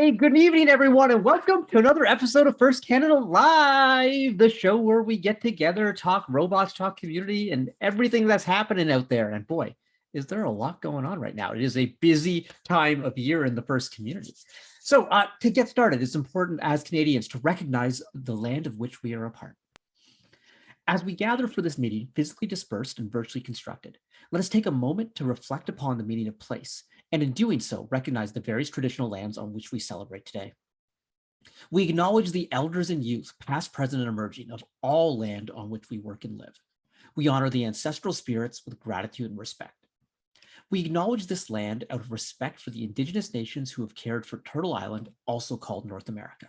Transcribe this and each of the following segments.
Hey, good evening, everyone, and welcome to another episode of First Canada Live, the show where we get together, talk robots, talk community, and everything that's happening out there. And boy, is there a lot going on right now. It is a busy time of year in the First community. So to get started, it's important as Canadians to recognize the land of which we are a part. As we gather for this meeting, physically dispersed and virtually constructed, let us take a moment to reflect upon the meaning of place, and in doing so, recognize the various traditional lands on which we celebrate today. We acknowledge the elders and youth, past, present, and emerging, of all land on which we work and live. We honor the ancestral spirits with gratitude and respect. We acknowledge this land out of respect for the Indigenous nations who have cared for Turtle Island, also called North America.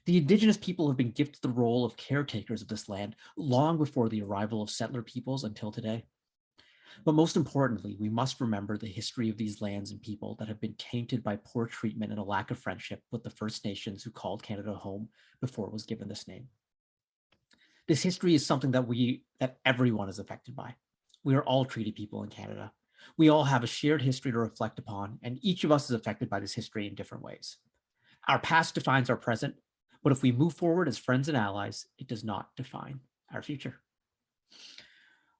The Indigenous people have been gifted the role of caretakers of this land long before the arrival of settler peoples until today. But most importantly, we must remember the history of these lands and people that have been tainted by poor treatment and a lack of friendship with the First Nations who called Canada home before it was given this name. This history is something that everyone is affected by. We are all treaty people in Canada. We all have a shared history to reflect upon, and each of us is affected by this history in different ways. Our past defines our present, but if we move forward as friends and allies, it does not define our future.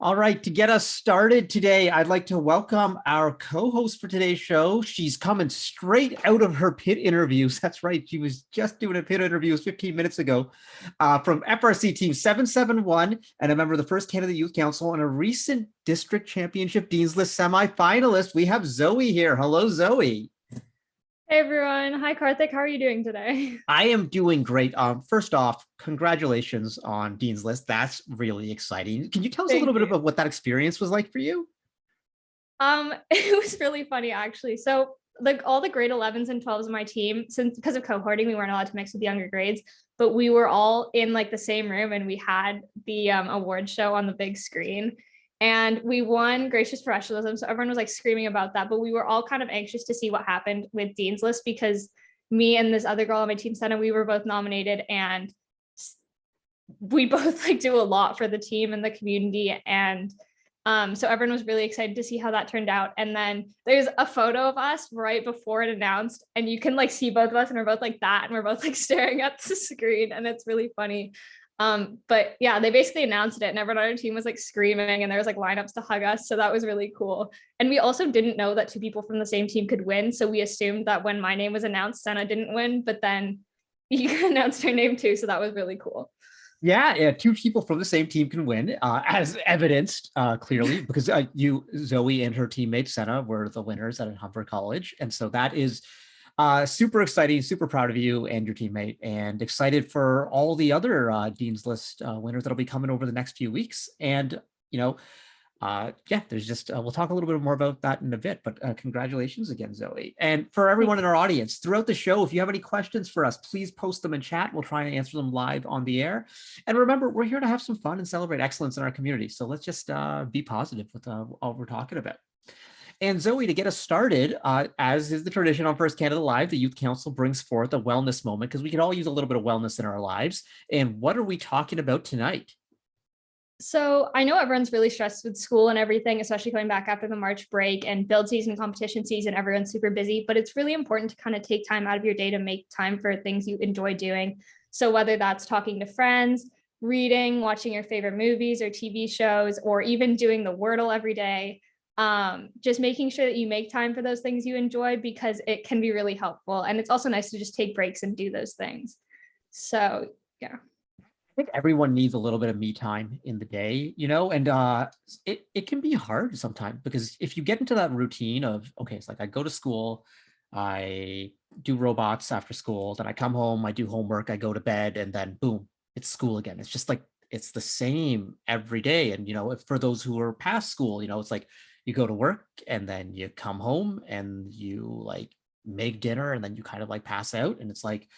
All right, to get us started today, I'd like to welcome our co-host for today's show. She's coming straight out of her pit interviews. That's right, she was just doing a pit interview 15 minutes ago from FRC Team 771 and a member of the First Canada Youth Council and a recent district championship Dean's List semi-finalist. We have Zoe here. Hello, Zoe. Hey everyone. Hi Karthik. How are you doing today? I am doing great. First off, congratulations on Dean's List. That's really exciting. Can you tell us a little bit about what that experience was like for you? It was really funny actually. So like all the grade 11s and 12s of my team, since because of cohorting, we weren't allowed to mix with the younger grades, but we were all in like the same room and we had the award show on the big screen. And we won gracious professionalism. So everyone was like screaming about that, but we were all kind of anxious to see what happened with Dean's List because me and this other girl on my team, Senna, we were both nominated and we both like do a lot for the team and the community. And so everyone was really excited to see how that turned out. And then there's a photo of us right before it announced and you can like see both of us and we're both like that and we're both like staring at the screen and it's really funny. But yeah, they basically announced it and everyone on our team was like screaming and there was like lineups to hug us. So that was really cool. And we also didn't know that two people from the same team could win. So we assumed that when my name was announced, Senna didn't win, but then you announced her name too. So that was really cool. Yeah, two people from the same team can win, as evidenced clearly, because you, Zoe, and her teammate Senna were the winners at Humber College. And so that is super exciting, super proud of you and your teammate, and excited for all the other Dean's List winners that'll be coming over the next few weeks. And, yeah, there's just, we'll talk a little bit more about that in a bit, but congratulations again, Zoe. And for everyone in our audience, throughout the show, if you have any questions for us, please post them in chat. We'll try and answer them live on the air. And remember, we're here to have some fun and celebrate excellence in our community. So let's just be positive with all we're talking about. And Zoe, to get us started, as is the tradition on First Canada Live, the Youth Council brings forth a wellness moment because we could all use a little bit of wellness in our lives. And what are we talking about tonight? So I know everyone's really stressed with school and everything, especially coming back after the March break and build season, competition season, everyone's super busy, but it's really important to kind of take time out of your day to make time for things you enjoy doing. So whether that's talking to friends, reading, watching your favorite movies or TV shows, or even doing the Wordle every day, just making sure that you make time for those things you enjoy because it can be really helpful. And it's also nice to just take breaks and do those things. So yeah. I think everyone needs a little bit of me time in the day, and it can be hard sometimes because if you get into that routine of, okay, it's like I go to school, I do robots after school, then I come home, I do homework, I go to bed, and then boom, it's school again. It's just like, it's the same every day. And, if for those who are past school, it's like you go to work and then you come home and you like make dinner and then you kind of like pass out. And it's like,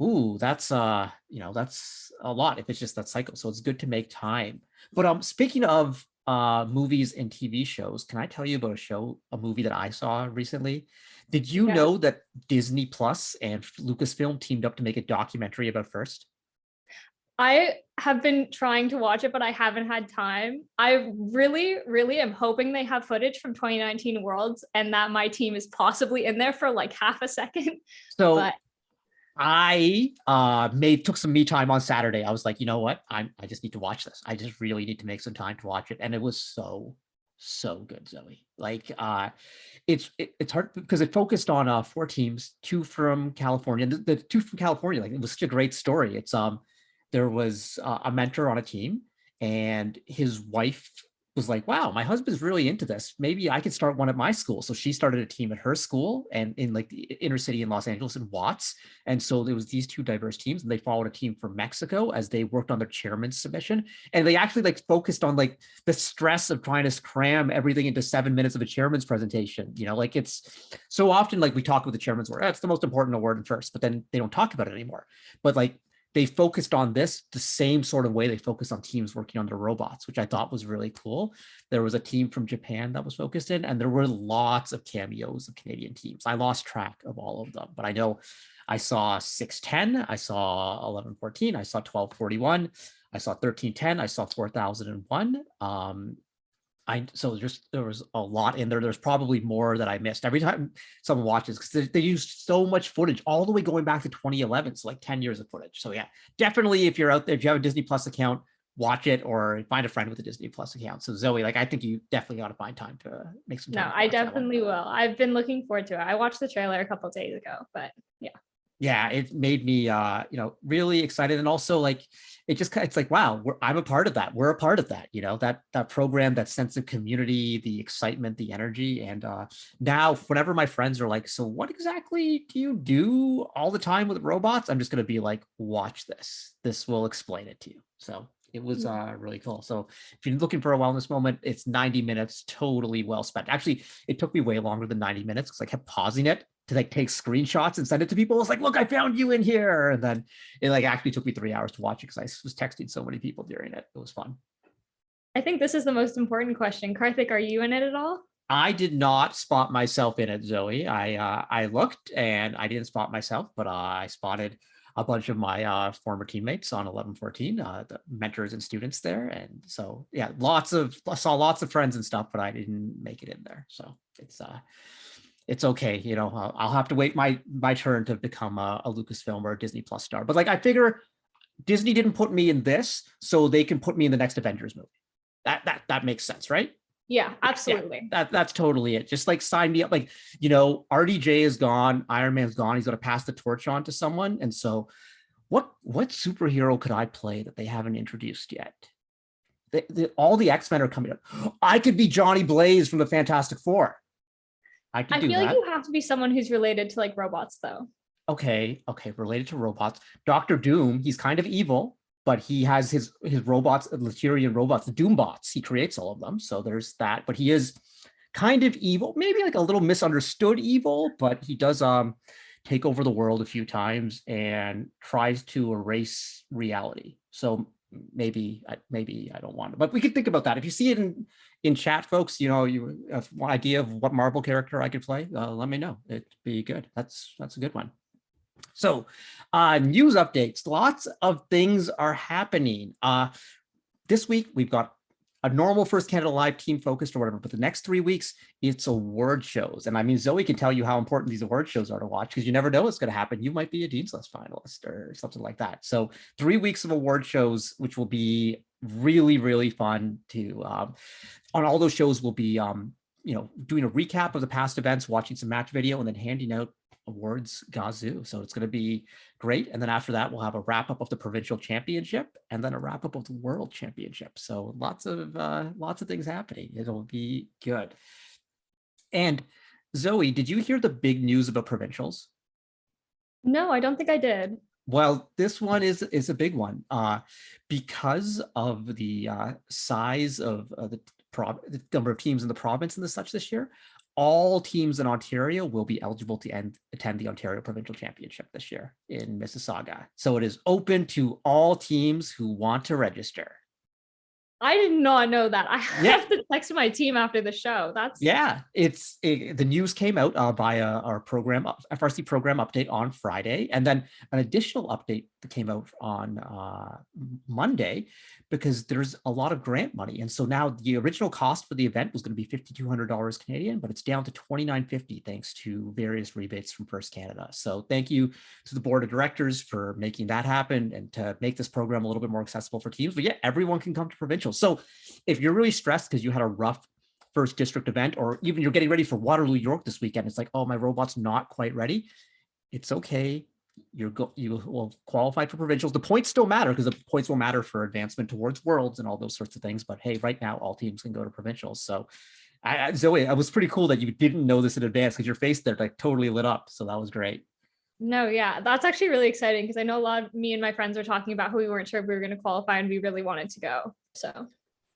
ooh, that's that's a lot if it's just that cycle. So it's good to make time. But speaking of movies and TV shows, can I tell you about a movie that I saw recently? Did you know that Disney Plus and Lucasfilm teamed up to make a documentary about First? I have been trying to watch it, but I haven't had time. I really, really am hoping they have footage from 2019 Worlds and that my team is possibly in there for like half a second. So But I took some me time on Saturday. I was like, you know what? I just need to watch this. I just really need to make some time to watch it. And it was so good, Zoe. Like it's hard because it focused on four teams, two from California. The two from California, like it was such a great story. It's there was a mentor on a team, and his wife was like, wow, my husband's really into this. Maybe I could start one at my school. So she started a team at her school and in like the inner city in Los Angeles in Watts. And so there was these two diverse teams, and they followed a team from Mexico as they worked on their chairman's submission. And they actually like focused on like the stress of trying to cram everything into 7 minutes of a chairman's presentation. You know, like it's so often like we talk with the chairman's word, that's the most important award first, but then they don't talk about it anymore. But like they focused on this the same sort of way they focused on teams working on their robots, which I thought was really cool. There was a team from Japan that was focused in, and there were lots of cameos of Canadian teams. I lost track of all of them, but I know I saw 610, I saw 1114, I saw 1241, I saw 1310, I saw 4001. So just there was a lot in there. There's probably more that I missed every time someone watches, because they use so much footage all the way going back to 2011, so like 10 years of footage. So yeah, definitely if you're out there, if you have a Disney Plus account, watch it or find a friend with a Disney Plus account. So Zoe, like I think you definitely got to find time to make some time. no, I definitely will. I've been looking forward to it. I watched the trailer a couple of days ago, but yeah. Yeah, it made me really excited. And also like it's like, wow, I'm a part of that. We're a part of that, that program, that sense of community, the excitement, the energy. And now whenever my friends are like, so what exactly do you do all the time with robots? I'm just going to be like, watch this. This will explain it to you. So it was really cool. So if you're looking for a wellness moment, it's 90 minutes, totally well spent. Actually, it took me way longer than 90 minutes because I kept pausing it to like take screenshots and send it to people. I was like, look, I found you in here. And then it like actually took me 3 hours to watch it because I was texting so many people during it. It was fun. I think this is the most important question. Karthik, are you in it at all? I did not spot myself in it, Zoe. I looked and I didn't spot myself, but I spotted a bunch of my former teammates on 1114, the mentors and students there. And so, yeah, I saw lots of friends and stuff, but I didn't make it in there. So it's okay. I'll have to wait my turn to become a Lucasfilm or a Disney Plus star. But like, I figure Disney didn't put me in this, so they can put me in the next Avengers movie. That makes sense, right? Yeah, absolutely. Yeah, that's totally it. Just like sign me up. Like, RDJ is gone, Iron Man's gone. He's going to pass the torch on to someone. And so what superhero could I play that they haven't introduced yet? All the X-Men are coming up. I could be Johnny Blaze from the Fantastic Four. I feel like you have to be someone who's related to like robots though. Okay, related to robots. Dr. Doom, he's kind of evil, but he has his robots, Latirian robots, the Doombots. He creates all of them. So there's that, but he is kind of evil, maybe like a little misunderstood evil, but he does take over the world a few times and tries to erase reality. So maybe I don't want to, but we could think about that. If you see it in chat, folks, you have one idea of what Marvel character I could play, let me know. It'd be good. That's a good one. So news updates, lots of things are happening. This week we've got a normal First Canada Live team focused or whatever, but the next 3 weeks it's award shows. And I mean, Zoe can tell you how important these award shows are to watch because you never know what's going to happen. You might be a Dean's List finalist or something like that. So 3 weeks of award shows, which will be really, really fun to, on all those shows we'll be, doing a recap of the past events, watching some match video, and then handing out awards gazoo. So it's going to be great. And then after that, we'll have a wrap up of the provincial championship and then a wrap up of the world championship. So lots of things happening. It'll be good. And Zoe, did you hear the big news about provincials? No, I don't think I did. Well, this one is a big one because of the size of the number of teams in the province and the such this year. All teams in Ontario will be eligible to attend the Ontario Provincial Championship this year in Mississauga. So it is open to all teams who want to register. I did not know that. I have to text my team after the show. The news came out by our program, FRC program update on Friday, and then an additional update that came out on Monday, because there's a lot of grant money. And so now the original cost for the event was going to be $5,200 Canadian, but it's down to $2,950 thanks to various rebates from First Canada. So thank you to the board of directors for making that happen and to make this program a little bit more accessible for teams. But yeah, everyone can come to provincial. So if you're really stressed because you had a rough first district event, or even you're getting ready for Waterloo, York this weekend, it's like, oh, my robot's not quite ready. It's okay. You will qualify for provincials. The points still matter because the points will matter for advancement towards worlds and all those sorts of things. But hey, right now all teams can go to provincials. So Zoe, it was pretty cool that you didn't know this in advance because your face there like totally lit up. So that was great. No, yeah, that's actually really exciting because I know a lot of me and my friends were talking about how we weren't sure if we were going to qualify and we really wanted to go. So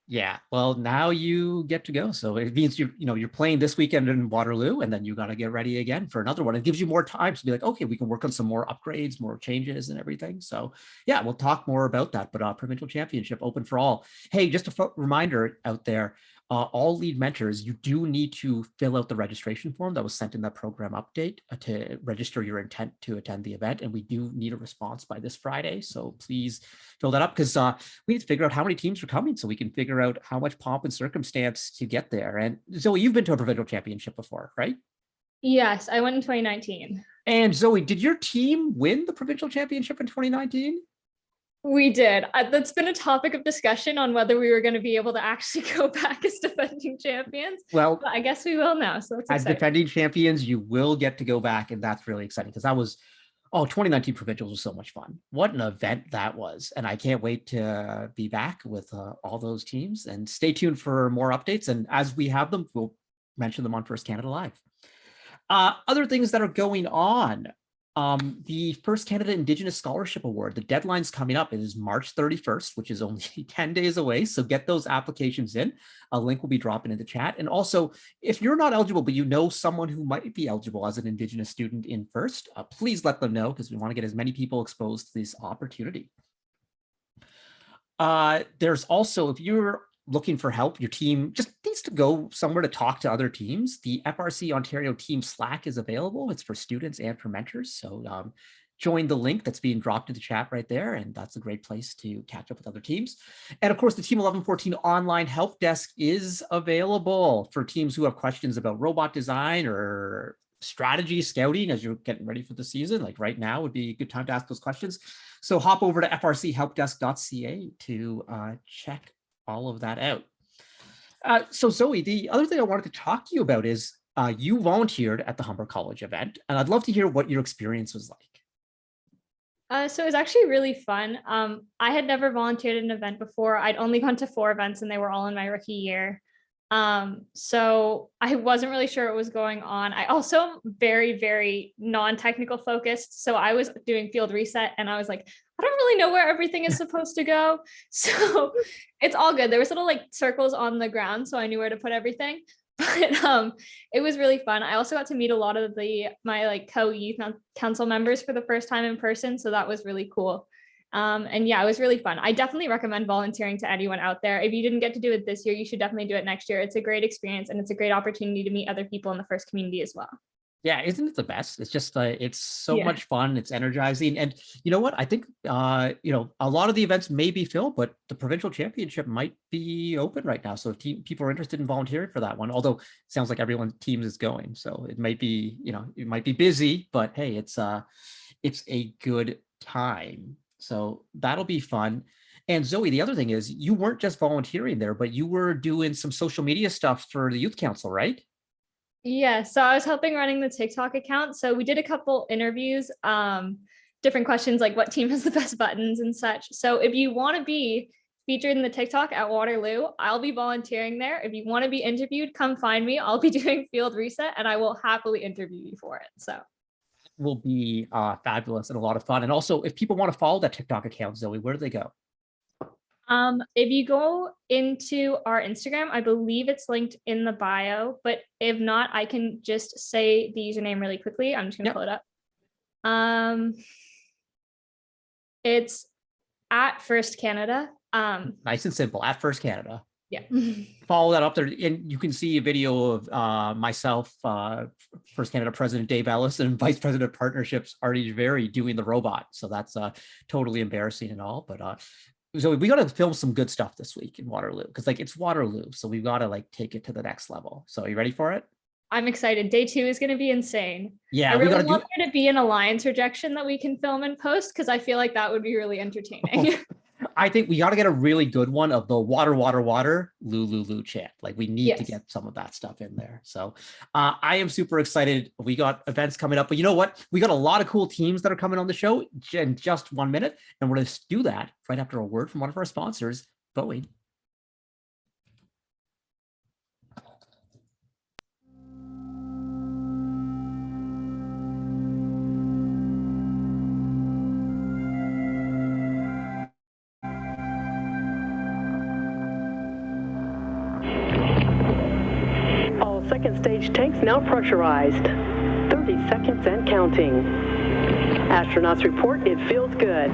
yeah, well, now you get to go. So it means you're playing this weekend in Waterloo, and then you got to get ready again for another one. It gives you more time to be like, okay, we can work on some more upgrades, more changes and everything. So yeah, we'll talk more about that, but provincial championship open for all. Hey, just a reminder out there, all lead mentors, you do need to fill out the registration form that was sent in that program update to register your intent to attend the event. And we do need a response by this Friday. So please fill that up because we need to figure out how many teams are coming so we can figure out how much pomp and circumstance to get there. And Zoe, you've been to a provincial championship before, right? yes, I went in 2019. And Zoe, did your team win the provincial championship in 2019? We did. That's been a topic of discussion on whether we were going to be able to actually go back as defending champions. Well, but I guess we will now. So that's as exciting. defending champions, you will get to go back, and that's really exciting because that was 2019 provincials was so much fun. What an event that was. And I can't wait to be back with all those teams, and stay tuned for more updates. And as we have them, we'll mention them on First Canada Live. Other things that are going on. The First Canada Indigenous Scholarship Award, the deadline's coming up. It is March 31st, which is only 10 days away. So get those applications in. A link will be dropping in the chat. And also, if you're not eligible, but you know someone who might be eligible as an Indigenous student in First, please let them know because we want to get as many people exposed to this opportunity. There's also, if you're looking for help, your team just needs to go somewhere to talk to other teams. The FRC Ontario Team Slack is available. It's for students and for mentors. So join the link that's being dropped in the chat right there. And that's a great place to catch up with other teams. And of course, the Team 1114 online help desk is available for teams who have questions about robot design or strategy scouting as you're getting ready for the season. Like right now would be a good time to ask those questions. So hop over to frchelpdesk.ca to check all of that out. So Zoe, the other thing I wanted to talk to you about is you volunteered at the Humber College event, and I'd love to hear what your experience was like. So it was actually really fun. I had never volunteered at an event before. I'd only gone to 4 events and they were all in my rookie year. So I wasn't really sure what was going on. I also am very, very non-technical focused. So I was doing field reset and I was like, I don't really know where everything is supposed to go. So it's all good. There was little like circles on the ground, so I knew where to put everything. But it was really fun. I also got to meet a lot of my like co-youth council members for the first time in person. So that was really cool. And yeah, it was really fun. I definitely recommend volunteering to anyone out there. If you didn't get to do it this year, you should definitely do it next year. It's a great experience and it's a great opportunity to meet other people in the First community as well. Yeah, isn't it the best? It's just it's so much fun. It's energizing. And you know what? I think a lot of the events may be filled, but the provincial championship might be open right now. So if people are interested in volunteering for that one, although it sounds like everyone's teams is going. So it might be, it might be busy, but hey, it's a good time. So that'll be fun. And Zoe, the other thing is you weren't just volunteering there, but you were doing some social media stuff for the youth council, right? Yeah, so I was helping running the TikTok account. So we did a couple interviews, different questions like what team has the best buttons and such. So if you want to be featured in the TikTok at Waterloo, I'll be volunteering there. If you want to be interviewed, come find me. I'll be doing field reset and I will happily interview you for it. So will be fabulous and a lot of fun. And also, if people want to follow that TikTok account, Zoe, where do they go? If you go into our Instagram, I believe it's linked in the bio, but if not, I can just say the username really quickly. I'm just gonna pull it up. It's at First Canada. Nice and simple, at First Canada. Yeah. Follow that up there, and you can see a video of myself, First Canada President Dave Ellis, and Vice President of Partnerships Artie Javeri doing the robot. So that's totally embarrassing and all, but so we got to film some good stuff this week in Waterloo, because like it's Waterloo, so we've got to like take it to the next level. So are you ready for it? I'm excited. Day 2 is going to be insane. Yeah, I we really got to want there to be an alliance rejection that we can film and post, because I feel like that would be really entertaining. I think we got to get a really good one of the water, water, water, Lou chant. Like we need to get some of that stuff in there. So I am super excited. We got events coming up, but you know what? We got a lot of cool teams that are coming on the show in just 1 minute. And we're going to do that right after a word from one of our sponsors, Boeing. Second stage tanks now pressurized. 30 seconds and counting. Astronauts report it feels good.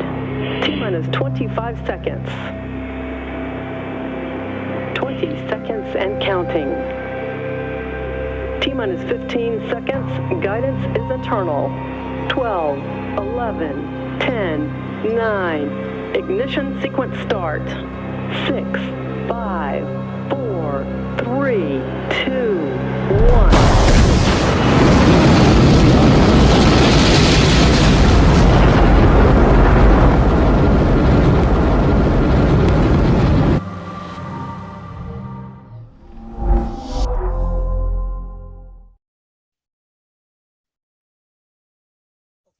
T-minus 25 seconds. 20 seconds and counting. T-minus 15 seconds. Guidance is internal. 12, 11, 10, 9. Ignition sequence start. 6, 5, 4, 3, 2, 1.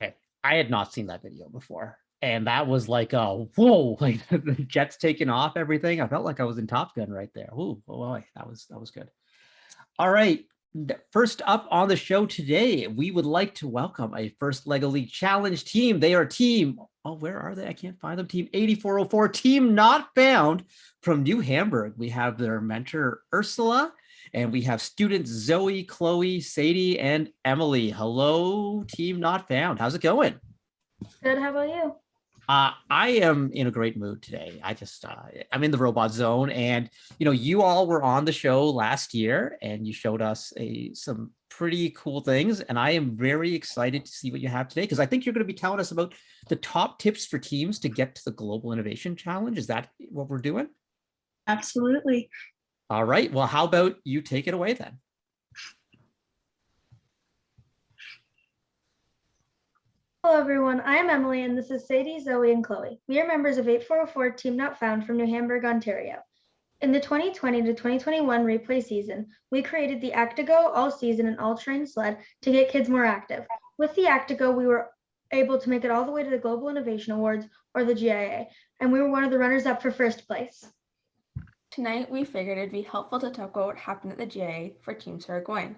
Okay, I had not seen that video before. And that was like, whoa, like the jets taking off, everything. I felt like I was in Top Gun right there. Ooh, boy, that was good. All right. First up on the show today, we would like to welcome a first LEGO League Challenge team. They are team, oh, where are they? I can't find them. Team 8404, team not found from New Hamburg. We have their mentor, Ursula, and we have students Zoe, Chloe, Sadie, and Emily. Hello, team not found. How's it going? Good. How about you? I am in a great mood today. I'm in the robot zone, and you all were on the show last year, and you showed us some pretty cool things, and I am very excited to see what you have today, because I think you're going to be telling us about the top tips for teams to get to the Global Innovation Challenge. Is that what we're doing? Absolutely. All right. Well, how about you take it away then? Hello, everyone. I am Emily, and this is Sadie, Zoe, and Chloe. We are members of 8404 Team Not Found from New Hamburg, Ontario. In the 2020 to 2021 replay season, we created the Actigo all-season and all-terrain sled to get kids more active. With the Actigo, we were able to make it all the way to the Global Innovation Awards, or the GIA, and we were one of the runners-up for first place. Tonight, we figured it'd be helpful to talk about what happened at the GIA for teams who are going.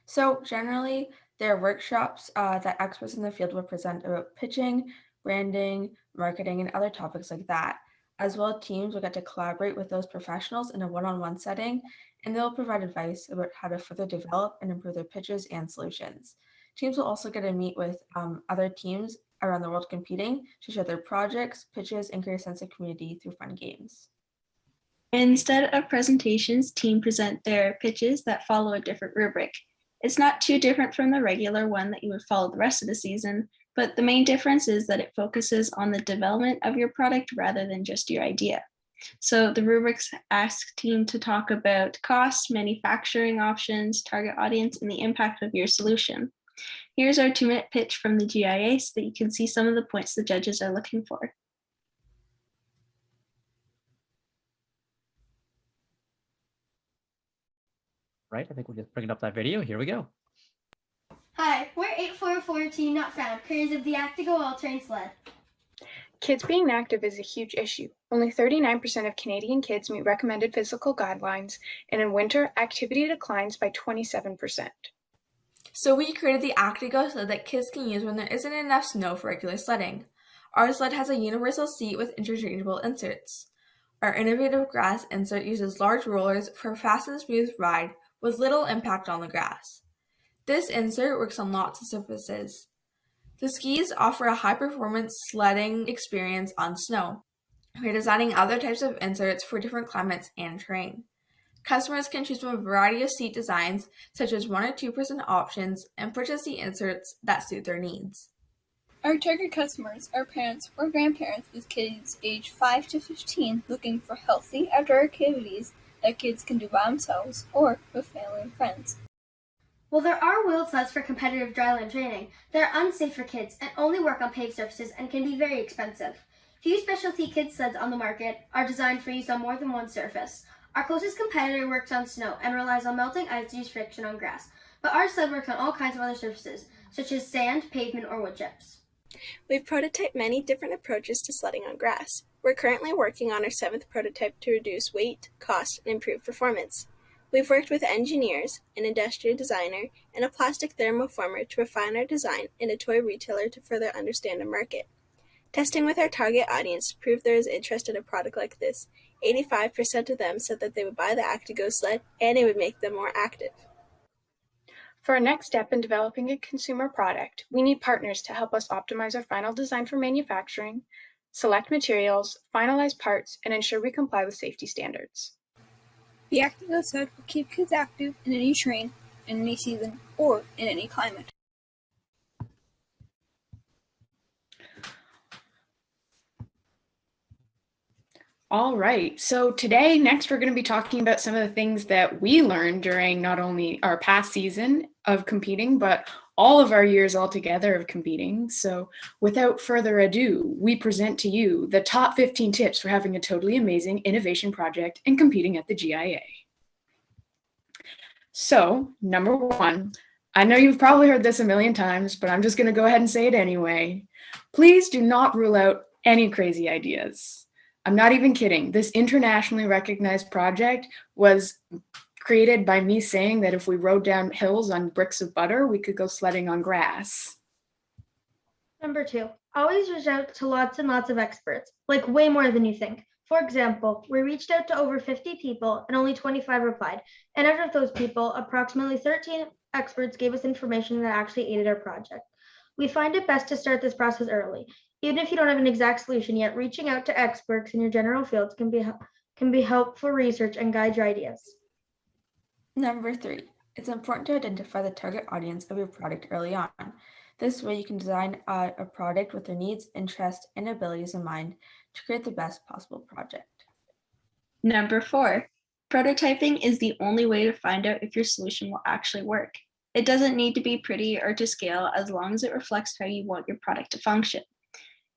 So generally, there are workshops that experts in the field will present about pitching, branding, marketing, and other topics like that. As well, teams will get to collaborate with those professionals in a one-on-one setting, and they'll provide advice about how to further develop and improve their pitches and solutions. Teams will also get to meet with other teams around the world competing to share their projects, pitches, and create a sense of community through fun games. Instead of presentations, teams present their pitches that follow a different rubric. It's not too different from the regular one that you would follow the rest of the season, but the main difference is that it focuses on the development of your product rather than just your idea. So the rubrics ask team to talk about costs, manufacturing options, target audience, and the impact of your solution. Here's our 2-minute pitch from the GIA so that you can see some of the points the judges are looking for. Right, I think we're just bringing up that video. Here we go. Hi, we're 8404 Team Not Found, creators of the Actigo all-terrain sled. Kids being active is a huge issue. Only 39% of Canadian kids meet recommended physical guidelines, and in winter, activity declines by 27%. So we created the Actigo sled that kids can use when there isn't enough snow for regular sledding. Our sled has a universal seat with interchangeable inserts. Our innovative grass insert uses large rollers for a fast and smooth ride with little impact on the grass. This insert works on lots of surfaces. The skis offer a high-performance sledding experience on snow. We're designing other types of inserts for different climates and terrain. Customers can choose from a variety of seat designs, such as 1 or 2-person options, and purchase the inserts that suit their needs. Our target customers are parents or grandparents with kids aged 5 to 15 looking for healthy outdoor activities that kids can do by themselves or with family and friends. While there are wheeled sleds for competitive dryland training, they're unsafe for kids and only work on paved surfaces and can be very expensive. Few specialty kids sleds on the market are designed for use on more than one surface. Our closest competitor works on snow and relies on melting ice to use friction on grass, but our sled works on all kinds of other surfaces, such as sand, pavement, or wood chips. We've prototyped many different approaches to sledding on grass. We're currently working on our 7th prototype to reduce weight, cost, and improve performance. We've worked with engineers, an industrial designer, and a plastic thermoformer to refine our design, and a toy retailer to further understand the market. Testing with our target audience proved there is interest in a product like this. 85% of them said that they would buy the Actigo sled and it would make them more active. For our next step in developing a consumer product, we need partners to help us optimize our final design for manufacturing, select materials, finalize parts, and ensure we comply with safety standards. The Actigo sled will keep kids active in any terrain, in any season, or in any climate. All right, so today, next, we're going to be talking about some of the things that we learned during not only our past season of competing, but all of our years altogether of competing. So without further ado, we present to you the top 15 tips for having a totally amazing innovation project and competing at the GIA. So, number 1, I know you've probably heard this a million times, but I'm just going to go ahead and say it anyway. Please do not rule out any crazy ideas. I'm not even kidding. This internationally recognized project was created by me saying that if we rode down hills on bricks of butter, we could go sledding on grass. Number 2, always reach out to lots and lots of experts, like way more than you think. For example, we reached out to over 50 people and only 25 replied. And out of those people, approximately 13 experts gave us information that actually aided our project. We find it best to start this process early. Even if you don't have an exact solution yet, reaching out to experts in your general fields can be helpful research and guide your ideas. Number 3, it's important to identify the target audience of your product early on. This way you can design a product with their needs, interests, and abilities in mind to create the best possible project. Number 4, prototyping is the only way to find out if your solution will actually work. It doesn't need to be pretty or to scale as long as it reflects how you want your product to function.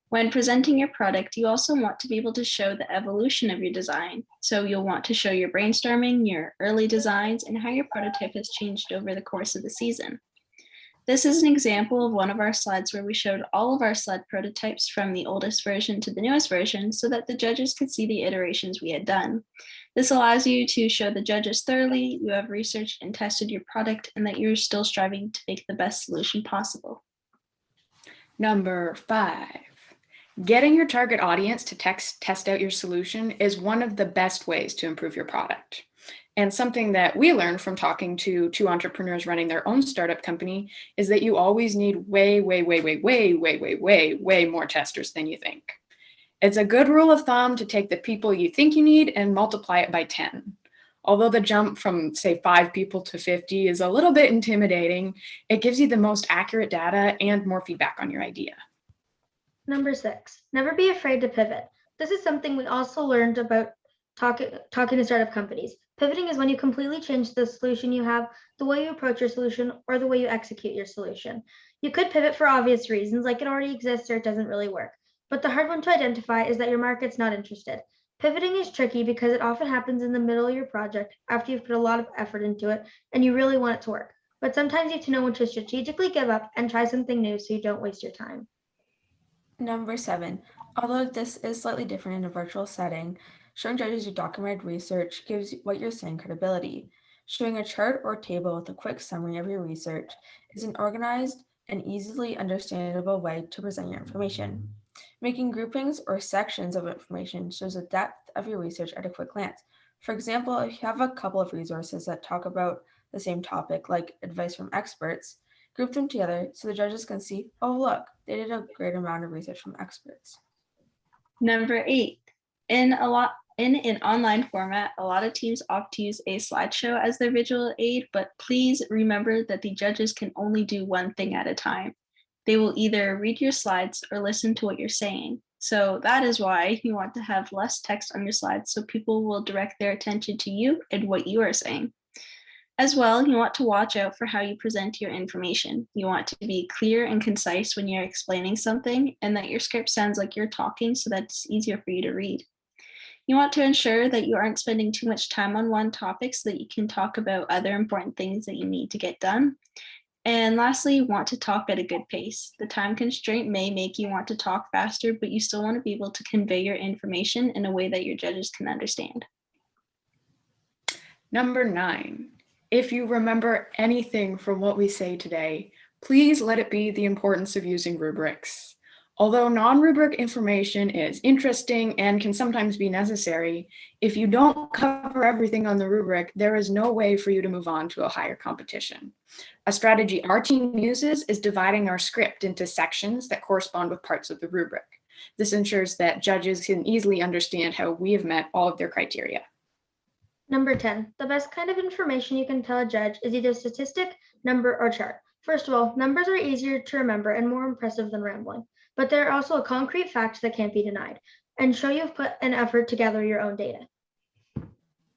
When presenting your product, you also want to be able to show the evolution of your design. So you'll want to show your brainstorming, your early designs, and how your prototype has changed over the course of the season. This is an example of one of our slides where we showed all of our sled prototypes from the oldest version to the newest version so that the judges could see the iterations we had done. This allows you to show the judges thoroughly you have researched and tested your product and that you're still striving to make the best solution possible. Number 5. Getting your target audience to test out your solution is one of the best ways to improve your product. And something that we learned from talking to 2 entrepreneurs running their own startup company is that you always need way more testers than you think. It's a good rule of thumb to take the people you think you need and multiply it by 10. Although the jump from, say, 5 people to 50 is a little bit intimidating, it gives you the most accurate data and more feedback on your idea. Number 6, never be afraid to pivot. This is something we also learned about talking to startup companies. Pivoting is when you completely change the solution you have, the way you approach your solution, or the way you execute your solution. You could pivot for obvious reasons, like it already exists or it doesn't really work. But the hard one to identify is that your market's not interested. Pivoting is tricky because it often happens in the middle of your project after you've put a lot of effort into it and you really want it to work. But sometimes you have to know when to strategically give up and try something new so you don't waste your time. Number 7, although this is slightly different in a virtual setting, showing judges your documented research gives what you're saying credibility. Showing a chart or table with a quick summary of your research is an organized and easily understandable way to present your information. Making groupings or sections of information shows the depth of your research at a quick glance. For example, if you have a couple of resources that talk about the same topic, like advice from experts, group them together so the judges can see, oh look, they did a great amount of research from experts. Number 8, In an online format, a lot of teams opt to use a slideshow as their visual aid, but please remember that the judges can only do one thing at a time. They will either read your slides or listen to what you're saying. So that is why you want to have less text on your slides so people will direct their attention to you and what you are saying. As well, you want to watch out for how you present your information. You want to be clear and concise when you're explaining something, and that your script sounds like you're talking so that it's easier for you to read. You want to ensure that you aren't spending too much time on one topic so that you can talk about other important things that you need to get done. And lastly, you want to talk at a good pace. The time constraint may make you want to talk faster, but you still want to be able to convey your information in a way that your judges can understand. Number 9, if you remember anything from what we say today, please let it be the importance of using rubrics. Although non-rubric information is interesting and can sometimes be necessary, if you don't cover everything on the rubric, there is no way for you to move on to a higher competition. A strategy our team uses is dividing our script into sections that correspond with parts of the rubric. This ensures that judges can easily understand how we have met all of their criteria. Number 10, the best kind of information you can tell a judge is either statistic, number, or chart. First of all, numbers are easier to remember and more impressive than rambling, but they're also a concrete fact that can't be denied and show you've put an effort to gather your own data.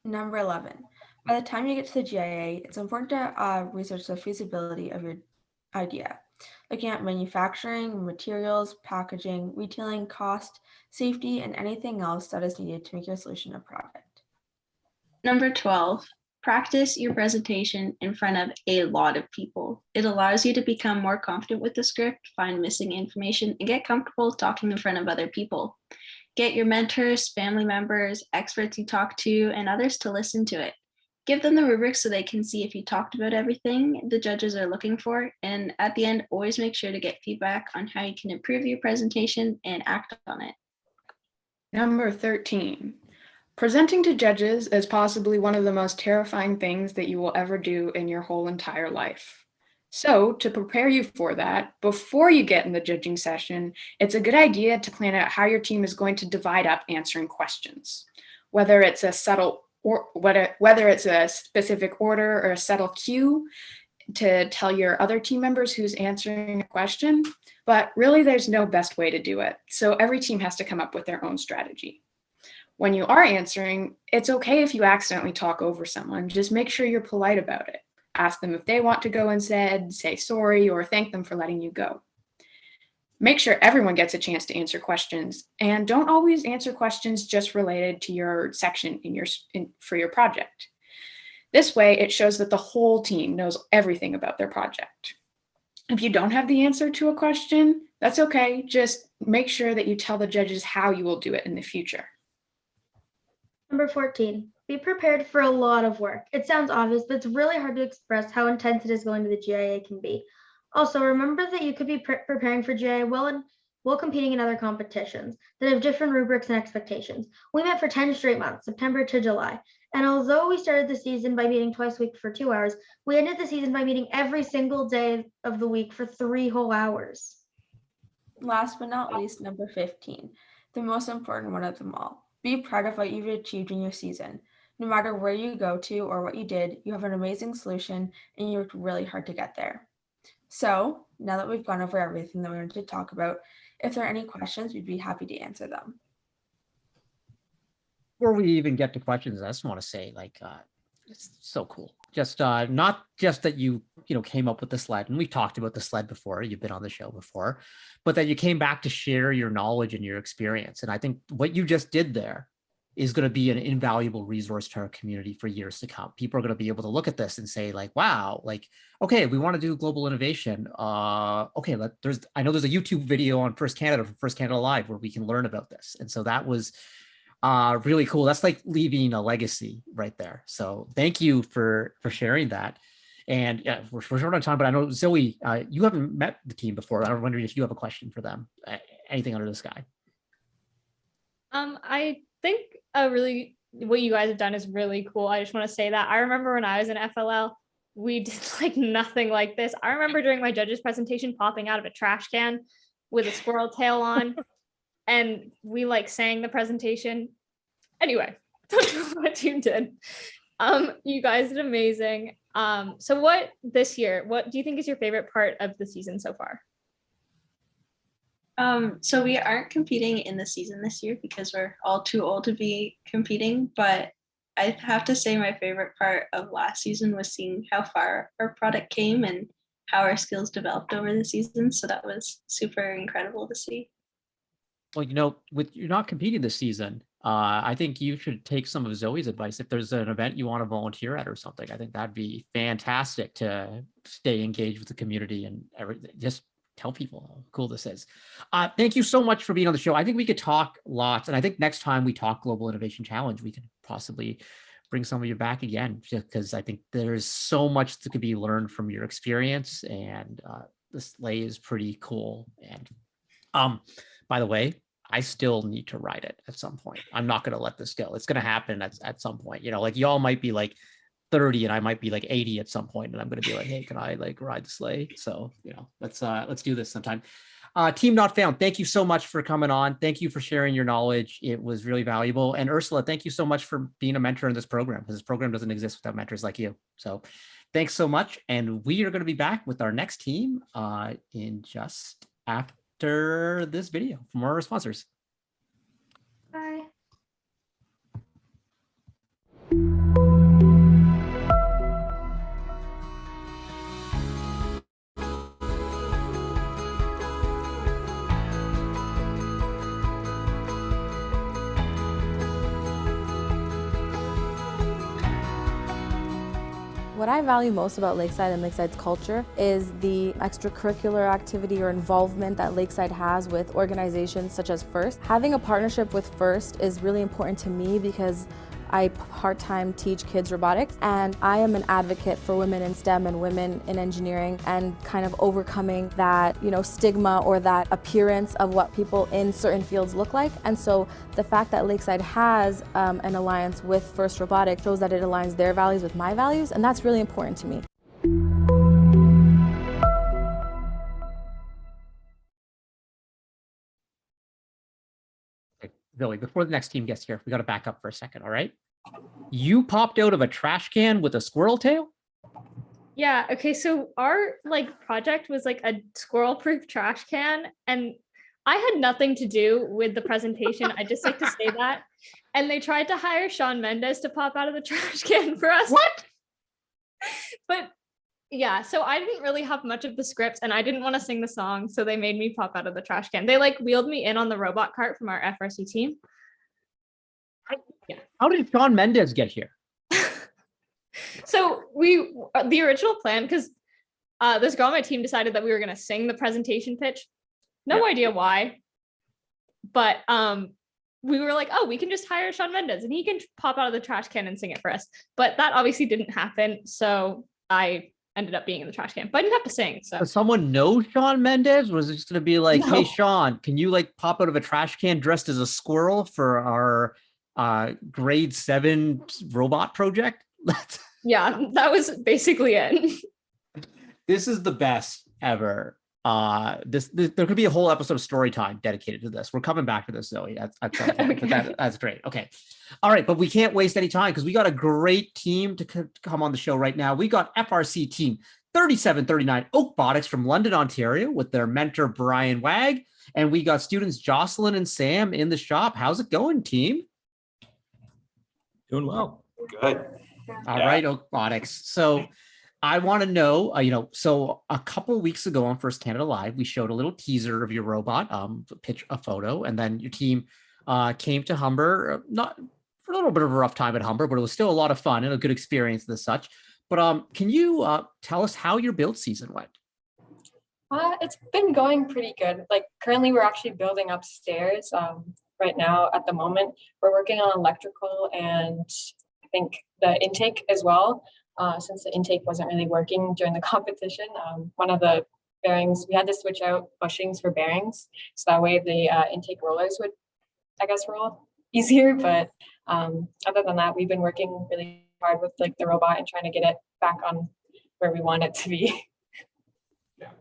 Number 11, by the time you get to the GIA, it's important to research the feasibility of your idea, looking at manufacturing, materials, packaging, retailing, cost, safety, and anything else that is needed to make your solution a product. Number 12, practice your presentation in front of a lot of people. It allows you to become more confident with the script, find missing information, and get comfortable talking in front of other people. Get your mentors, family members, experts you talk to, and others to listen to it. Give them the rubric so they can see if you talked about everything the judges are looking for. And at the end, always make sure to get feedback on how you can improve your presentation and act on it. Number 13. Presenting to judges is possibly one of the most terrifying things that you will ever do in your whole entire life. So, to prepare you for that, before you get in the judging session, it's a good idea to plan out how your team is going to divide up answering questions. Whether it's a specific order or a subtle cue to tell your other team members who's answering a question, but really there's no best way to do it. So every team has to come up with their own strategy. When you are answering, it's okay if you accidentally talk over someone. Just make sure you're polite about it. Ask them if they want to go instead, say sorry, or thank them for letting you go. Make sure everyone gets a chance to answer questions, and don't always answer questions just related to your section for your project. This way, it shows that the whole team knows everything about their project. If you don't have the answer to a question, that's okay. Just make sure that you tell the judges how you will do it in the future. Number 14, be prepared for a lot of work. It sounds obvious, but it's really hard to express how intense it is going to the GIA can be. Also, remember that you could be preparing for GIA while competing in other competitions that have different rubrics and expectations. We met for 10 straight months, September to July. And although we started the season by meeting twice a week for 2 hours, we ended the season by meeting every single day of the week for 3 whole hours. Last but not least, number 15, the most important one of them all. Be proud of what you've achieved in your season. No matter where you go to or what you did, you have an amazing solution and you worked really hard to get there. So now that we've gone over everything that we wanted to talk about, if there are any questions, we'd be happy to answer them. Before we even get to questions, I just want to say, it's so cool. Just not just that you came up with the sled, and we talked about the sled before, you've been on the show before, but that you came back to share your knowledge and your experience. And I think what you just did there is going to be an invaluable resource to our community for years to come. People are going to be able to look at this and say, wow, okay, we want to do global innovation. Okay, I know there's a YouTube video on First Canada from First Canada Live where we can learn about this. And so that was really cool. That's like leaving a legacy right there. So thank you for sharing that. And yeah, we're short on time, but I know Zoe, you haven't met the team before. I'm wondering if you have a question for them. Anything under the sky? I think what you guys have done is really cool. I just want to say that I remember when I was in FLL, we did nothing like this. I remember during my judges presentation popping out of a trash can with a squirrel tail on, and we sang the presentation. Anyway, don't know what my team did. You guys did amazing. So what this year, what do you think is your favorite part of the season so far? So we aren't competing in the season this year because we're all too old to be competing, but I have to say my favorite part of last season was seeing how far our product came and how our skills developed over the season. So that was super incredible to see. Well, with you're not competing this season, I think you should take some of Zoe's advice. If there's an event you want to volunteer at or something, I think that'd be fantastic to stay engaged with the community and everything. Just tell people how cool this is. Thank you so much for being on the show. I think we could talk lots, and I think next time we talk Global Innovation Challenge, we could possibly bring some of you back again, just because I think there's so much that could be learned from your experience, and the sleigh is pretty cool. And by the way, I still need to ride it at some point. I'm not going to let this go. It's going to happen at some point. Like y'all might be like 30 and I might be like 80 at some point, and I'm going to be like, hey, can I like ride the sleigh? So, let's do this sometime. Team Not Found, thank you so much for coming on. Thank you for sharing your knowledge. It was really valuable. And Ursula, thank you so much for being a mentor in this program, because this program doesn't exist without mentors like you. So thanks so much. And we are going to be back with our next team in just after this video from our sponsors. Bye. What I value most about Lakeside and Lakeside's culture is the extracurricular activity or involvement that Lakeside has with organizations such as FIRST. Having a partnership with FIRST is really important to me because I part-time teach kids robotics, and I am an advocate for women in STEM and women in engineering, and kind of overcoming that, stigma or that appearance of what people in certain fields look like. And so the fact that Lakeside has an alliance with FIRST Robotics shows that it aligns their values with my values, and that's really important to me. Zoe, before the next team gets here, we got to back up for a second. All right. You popped out of a trash can with a squirrel tail? Yeah. Okay. So our project was like a squirrel-proof trash can, and I had nothing to do with the presentation. I just like to say that. And they tried to hire Shawn Mendes to pop out of the trash can for us. What? But yeah, so I didn't really have much of the script, and I didn't want to sing the song, so they made me pop out of the trash can. They wheeled me in on the robot cart from our FRC team. Yeah. How did Shawn Mendes get here? So the original plan, because this girl on my team decided that we were going to sing the presentation pitch. No idea why, but we were like, oh, we can just hire Shawn Mendes and he can pop out of the trash can and sing it for us. But that obviously didn't happen, so I ended up being in the trash can, but I didn't have to sing. So does someone know Shawn Mendes? Was it just going to be like, hey, Shawn, can you pop out of a trash can dressed as a squirrel for our grade 7 robot project? Yeah, that was basically it. This is the best ever. There could be a whole episode of story time dedicated to this. We're coming back to this, Zoe, at some point. Okay. But that's great. Okay. All right. But we can't waste any time because we got a great team to come on the show right now. We got FRC team 3739 Oakbotics from London, Ontario with their mentor, Brian Wag. And we got students Jocelyn and Sam in the shop. How's it going, team? Doing well. Good. All right, Oakbotics. So I want to know, so a couple of weeks ago on First Canada Live, we showed a little teaser of your robot, pitch a photo, and then your team came to Humber, not for a little bit of a rough time at Humber, but it was still a lot of fun and a good experience and such. But can you tell us how your build season went? It's been going pretty good. Currently we're actually building upstairs. Right now at the moment, we're working on electrical and I think the intake as well. Since the intake wasn't really working during the competition, one of the bearings, we had to switch out bushings for bearings. So that way the intake rollers would, I guess, roll easier. But other than that, we've been working really hard with the robot and trying to get it back on where we want it to be.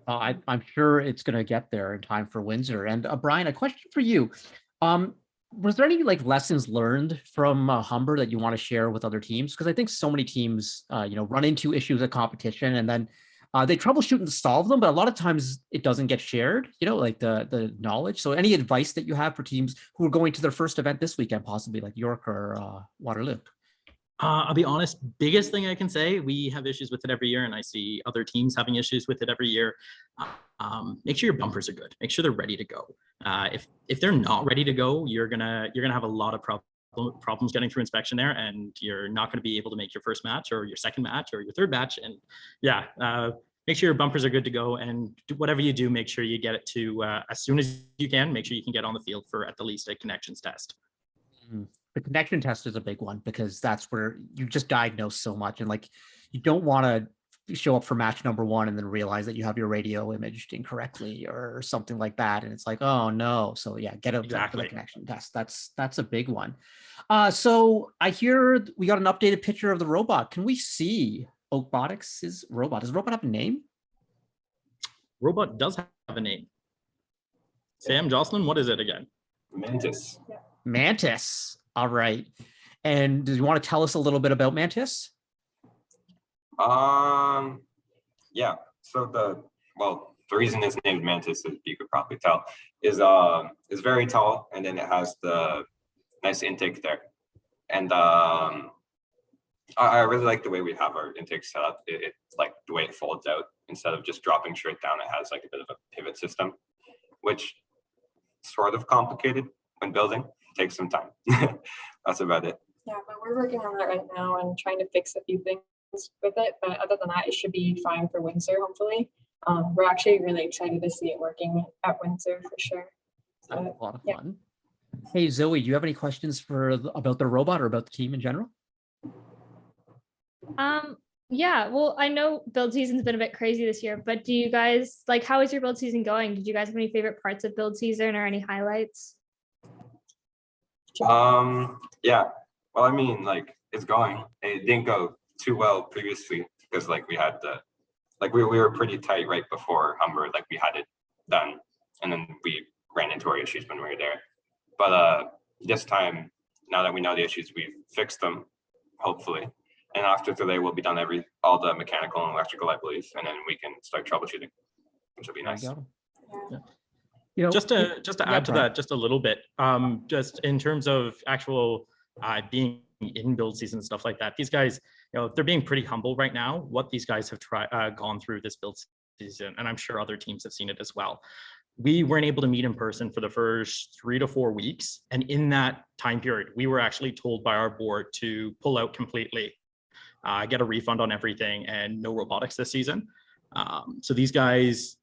I'm sure it's going to get there in time for Windsor. And Brian, a question for you. Was there any like lessons learned from Humber that you want to share with other teams? Because I think so many teams, run into issues at competition and then they troubleshoot and solve them, but a lot of times it doesn't get shared, like the knowledge. So any advice that you have for teams who are going to their first event this weekend, possibly like York or Waterloo? I'll be honest, biggest thing I can say, we have issues with it every year, and I see other teams having issues with it every year. Make sure your bumpers are good. Make sure they're ready to go. If they're not ready to go, you're gonna have a lot of problems getting through inspection there, and you're not going to be able to make your first match or your second match or your third match. And make sure your bumpers are good to go, and whatever you do, make sure you get it to as soon as you can. Make sure you can get on the field for at the least a connections test. The connection test is a big one because that's where you just diagnose so much, and like you don't want to show up for match number one and then realize that you have your radio imaged incorrectly or something like that, and it's like, oh no. So yeah, get up for the connection test. That's a big one. So I hear we got an updated picture of the robot. Can we see Robotics' robot? Does robot have a name? Robot does have a name. Sam, Jocelyn, what is it again? Mantis. Mantis. All right. And do you want to tell us a little bit about Mantis? Yeah. So the reason it's named Mantis, as you could probably tell, is very tall, and then it has the nice intake there. And I really like the way we have our intake set up. It's like the way it folds out instead of just dropping straight down. It has like a bit of a pivot system, which sort of complicated when building. Takes some time. That's about it. Yeah, but we're working on that right now and trying to fix a few things with it. But other than that, it should be fine for Windsor, hopefully. We're actually really excited to see it working at Windsor for sure. That's a lot of fun. Hey, Zoe, do you have any questions about the robot or about the team in general? Yeah, well, I know build season's been a bit crazy this year, but do you guys how is your build season going? Did you guys have any favorite parts of build season or any highlights? Yeah. Well, I mean, it's going. It didn't go too well previously because we had we were pretty tight right before Humber. We had it done, and then we ran into our issues when we were there. But this time, now that we know the issues, we've fixed them, hopefully. And after today, we'll be done all the mechanical and electrical, I believe, and then we can start troubleshooting, which will be nice. Yeah. Just to add to that just a little bit, just in terms of actual being in build season and stuff like that, these guys, they're being pretty humble right now. What these guys have gone through this build season, and I'm sure other teams have seen it as well. We weren't able to meet in person for the first 3 to 4 weeks, and in that time period, we were actually told by our board to pull out completely, get a refund on everything, and no robotics this season. So these guys,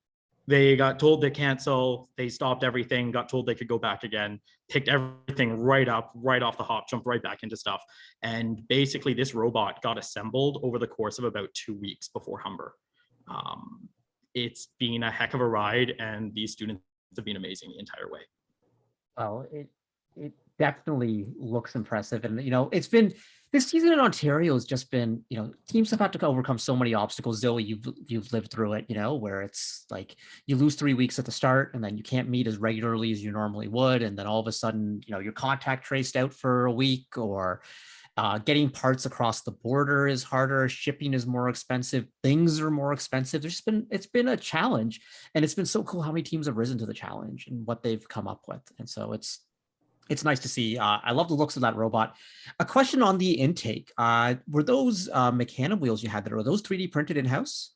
they got told they cancel, they stopped everything, got told they could go back again, picked everything right up, right off the hop, jumped right back into stuff. And basically this robot got assembled over the course of about 2 weeks before Humber. It's been a heck of a ride, and these students have been amazing the entire way. Well, it definitely looks impressive. And, it's been, this season in Ontario has just been, teams have had to overcome so many obstacles. Zoe, you've lived through it, where it's you lose 3 weeks at the start and then you can't meet as regularly as you normally would. And then all of a sudden, your contact traced out for a week, or getting parts across the border is harder. Shipping is more expensive. Things are more expensive. It's been a challenge, and it's been so cool how many teams have risen to the challenge and what they've come up with. And so it's nice to see. I love the looks of that robot. A question on the intake. Were those Mecanum wheels you had there, were those 3D printed in-house?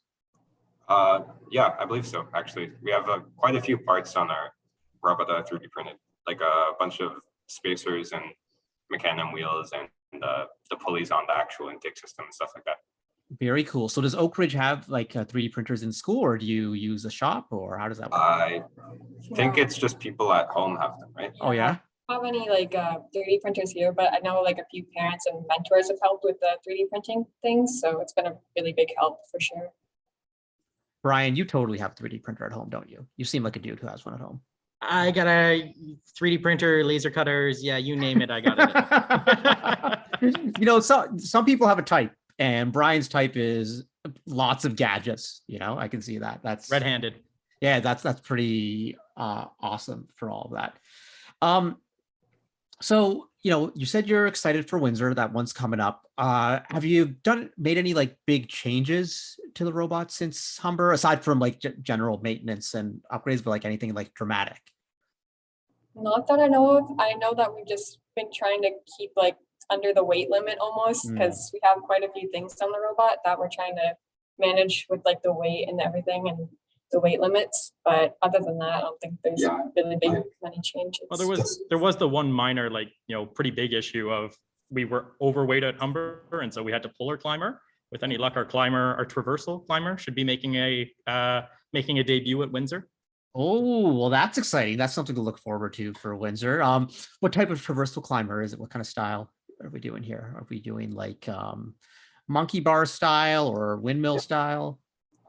Yeah, I believe so, actually. We have quite a few parts on our robot that are 3D printed, like a bunch of spacers and Mecanum wheels and the pulleys on the actual intake system and stuff like that. Very cool. So does Oak Ridge have 3D printers in school, or do you use a shop, or how does that work? I think it's just people at home have them, right? Oh, yeah? How many 3D printers here, but I know a few parents and mentors have helped with the 3D printing things, so it's been a really big help for sure. Brian, you totally have a 3D printer at home, don't you? You seem like a dude who has one at home. I got a 3D printer, laser cutters, yeah, you name it, I got it. Some people have a type, and Brian's type is lots of gadgets. I can see that. That's red-handed. Yeah, that's pretty awesome for all of that. So, you said you're excited for Windsor. That one's coming up. Have you made any like big changes to the robot since Humber, aside from like general maintenance and upgrades, but like anything like dramatic? Not that I know of. I know that we've just been trying to keep like under the weight limit almost, because we have quite a few things on the robot that we're trying to manage with like the weight and everything and the weight limits. But other than that, I don't think there's really many changes. Well, there was the one minor, like, pretty big issue of we were overweight at Humber, and so we had to pull our climber. With any luck, our traversal climber should be making a debut at Windsor. Oh, well, that's exciting. That's something to look forward to for Windsor. What type of traversal climber is it? What kind of style are we doing here? Are we doing like monkey bar style or windmill style?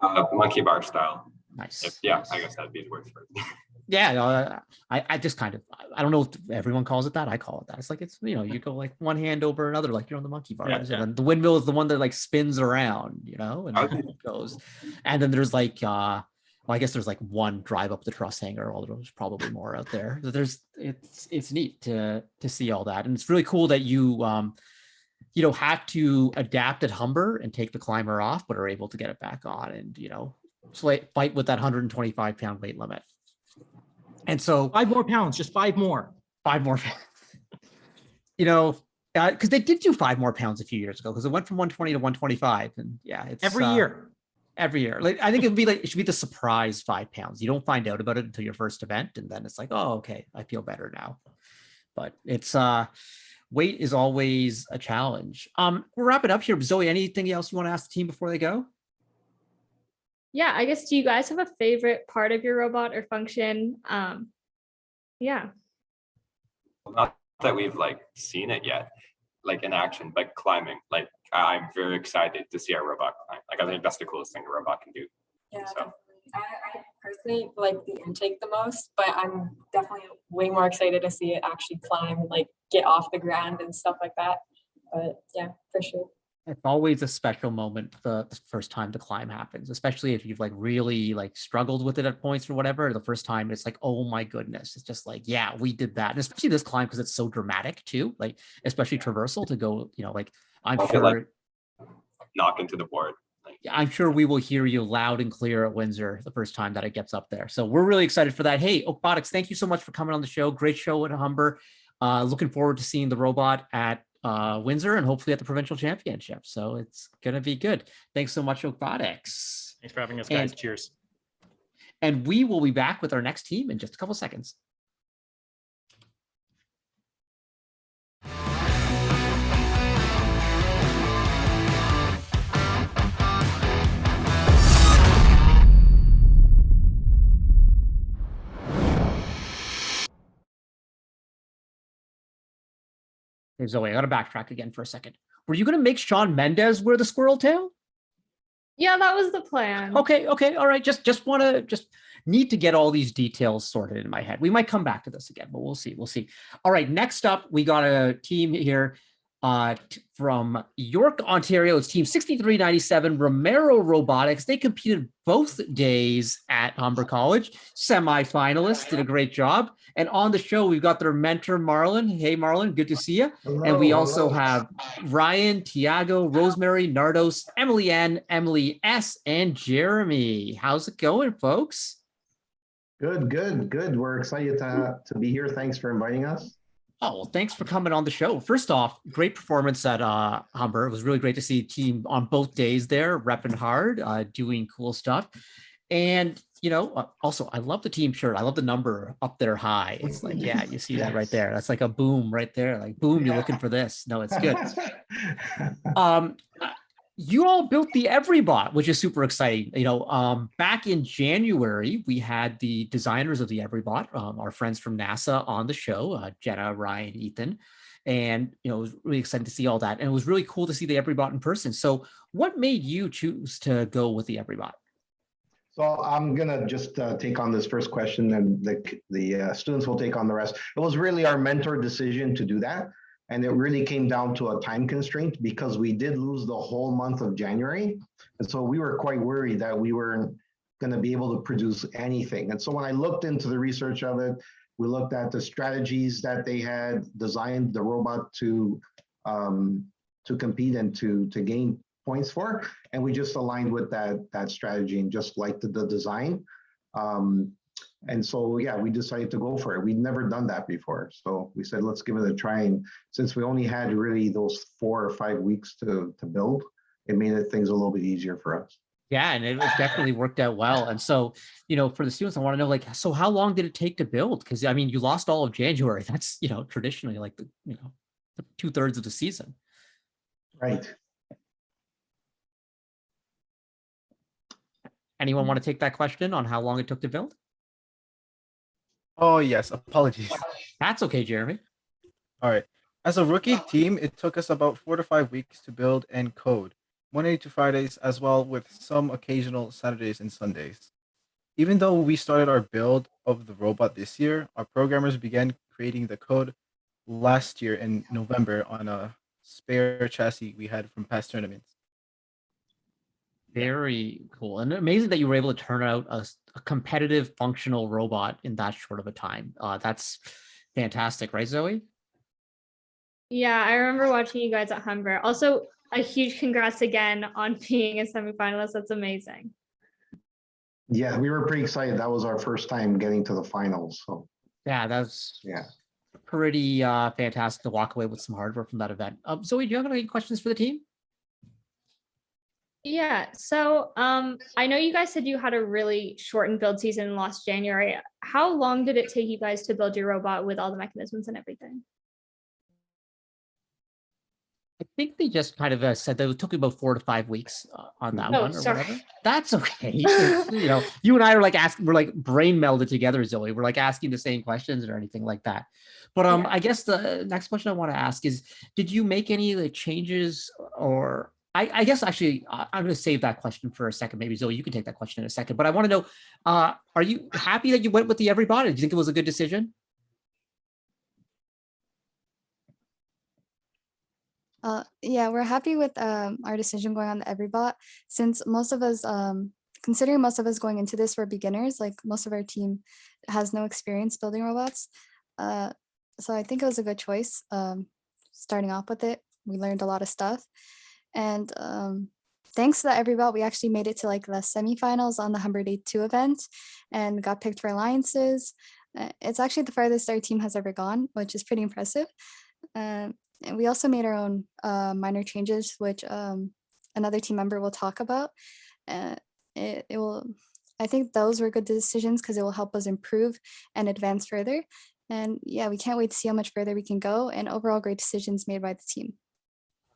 Monkey bar style. Nice. Yeah, I guess that'd be the word for it. Yeah, I just kind of, I don't know if everyone calls it that. I call it that. It's like, it's, you go like one hand over another, like you're on the monkey bars. And then the windmill is the one that like spins around, and it goes. And then there's like, I guess there's like one drive up the truss hanger, although there's probably more out there. It's neat to see all that. And it's really cool that you have to adapt at Humber and take the climber off, but are able to get it back on and, fight with that 125-pound weight limit. And so 5 more pounds, just 5 more. 5 more pounds. Because they did do 5 more pounds a few years ago, because it went from 120 to 125. And it's every year. Every year. Like, I think it should be the surprise 5 pounds. You don't find out about it until your first event, and then it's like, oh, okay, I feel better now. But it's weight is always a challenge. We'll wrap it up here. Zoe, anything else you want to ask the team before they go? Yeah, I guess, do you guys have a favorite part of your robot or function? Yeah. Well, not that we've like seen it yet, like in action, but climbing. Like, I'm very excited to see our robot climb. Like, I think that's the coolest thing a robot can do. Yeah, so. I personally like the intake the most, but I'm definitely way more excited to see it actually climb, like get off the ground and stuff like that. But yeah, for sure. It's always a special moment the first time the climb happens, especially if you've like really like struggled with it at points or whatever. The first time it's like, oh my goodness, it's just like, yeah, we did that. And especially this climb, because it's so dramatic too, like especially traversal to go, like I'm sure like, knock into the board. I'm sure we will hear you loud and clear at Windsor the first time that it gets up there. So we're really excited for that. Hey, Robotics, thank you so much for coming on the show. Great show at Humber. Looking forward to seeing the robot at Windsor and hopefully at the provincial championship. So it's going to be good. Thanks so much, Robotics. Thanks for having us, guys. Cheers. And we will be back with our next team in just a couple seconds. Hey, Zoe, I got to backtrack again for a second. Were you going to make Shawn Mendes wear the squirrel tail? Yeah, that was the plan. Okay. All right. Just need to get all these details sorted in my head. We might come back to this again, but we'll see. All right. Next up, we got a team here from York, Ontario. It's team 6397, Romero Robotics. They competed both days at Humber College. Semi-finalists, did a great job. And on the show, we've got their mentor, Marlon. Hey, Marlon, good to see you. Hello, and we also have Ryan, Tiago, Rosemary, Nardos, Emily N, Emily S, and Jeremy. How's it going, folks? Good. We're excited to be here. Thanks for inviting us. Oh, well, thanks for coming on the show. First off, great performance at Humber. It was really great to see a team on both days there, repping hard, doing cool stuff. And, also, I love the team shirt. I love the number up there high. It's like, yeah, you see that right there. That's like a boom right there. Like, boom, you're looking for this. No, it's good. You all built the EveryBot, which is super exciting. Back in January, we had the designers of the EveryBot, our friends from NASA, on the show, Jenna, Ryan, Ethan. And, it was really exciting to see all that. And it was really cool to see the EveryBot in person. So what made you choose to go with the EveryBot? So I'm going to just take on this first question, and the students will take on the rest. It was really our mentor decision to do that. And it really came down to a time constraint because we did lose the whole month of January. And so we were quite worried that we weren't going to be able to produce anything. And so when I looked into the research of it, We looked at the strategies that they had designed the robot to compete and to gain points for, and we just aligned with that strategy and just liked the design. And so, yeah, we decided to go for it. We'd never done that before. So we said, let's give it a try. And since we only had really those 4 or 5 weeks to build, it made things a little bit easier for us. Yeah, and it definitely worked out well. And so, for the students, I want to know, like, so how long did it take to build? Because I mean, you lost all of January. That's, traditionally like the 2/3 of the season. Right. Anyone want to take that question on how long it took to build? Oh, yes. Apologies. That's okay, Jeremy. All right. As a rookie team, it took us about 4 to 5 weeks to build and code, Monday to Fridays, as well with some occasional Saturdays and Sundays. Even though we started our build of the robot this year, our programmers began creating the code last year in November on a spare chassis we had from past tournaments. Very cool, and amazing that you were able to turn out a competitive, functional robot in that short of a time. That's fantastic, right, Zoe? Yeah, I remember watching you guys at Humber. Also, a huge congrats again on being a semifinalist. That's amazing. Yeah, we were pretty excited. That was our first time getting to the finals. So yeah, that's pretty fantastic to walk away with some hardware from that event. Zoe, do you have any questions for the team? Yeah, so I know you guys said you had a really shortened build season last January. How long did it take you guys to build your robot with all the mechanisms and everything? I think they just kind of said that it took about 4 to 5 weeks on that one or whatever. That's okay. You and I are like we're like brain melded together, Zoe. We're like asking the same questions or anything like that. But I guess the next question I want to ask is, did you make any like changes or I guess actually I'm going to save that question for a second. Maybe Zoe, you can take that question in a second. But I want to know, are you happy that you went with the Everybot? Do you think it was a good decision? Yeah, we're happy with our decision going on the Everybot, since most of us, considering most of us going into this were beginners, like most of our team has no experience building robots. So I think it was a good choice starting off with it. We learned a lot of stuff. And thanks to the Everybot, we actually made it to like the semifinals on the Humber Day 2 event and got picked for alliances. It's actually the farthest our team has ever gone, which is pretty impressive. And we also made our own minor changes, which another team member will talk about. It will, I think those were good decisions because it will help us improve and advance further. And yeah, we can't wait to see how much further we can go, and overall great decisions made by the team.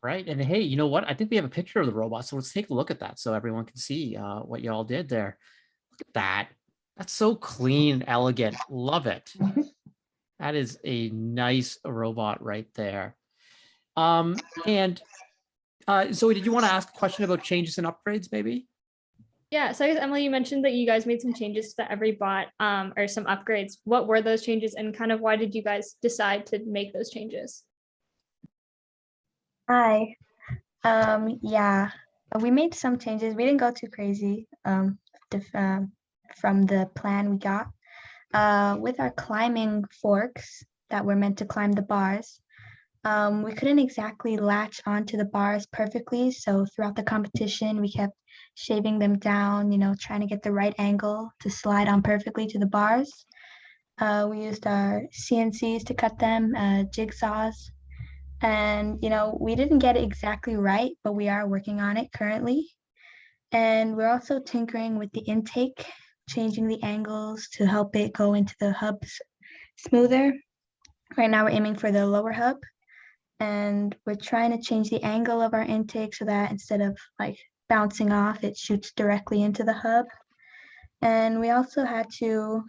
Right. And hey, you know what? I think we have a picture of the robot. So let's take a look at that so everyone can see what y'all did there. Look at that. That's so clean, elegant. Love it. That is a nice robot right there. And Zoe, did you want to ask a question about changes and upgrades maybe? Yeah, so I guess, Emily, you mentioned that you guys made some changes to Everybot or some upgrades. What were those changes and kind of why did you guys decide to make those changes? Hi. Yeah, we made some changes. We didn't go too crazy from the plan we got. With our climbing forks that were meant to climb the bars, we couldn't exactly latch onto the bars perfectly. So throughout the competition, we kept shaving them down, trying to get the right angle to slide on perfectly to the bars. We used our CNCs to cut them, jigsaws. And, we didn't get it exactly right, but we are working on it currently. And we're also tinkering with the intake, changing the angles to help it go into the hubs smoother. Right now we're aiming for the lower hub, and we're trying to change the angle of our intake so that instead of like bouncing off, it shoots directly into the hub. And we also had to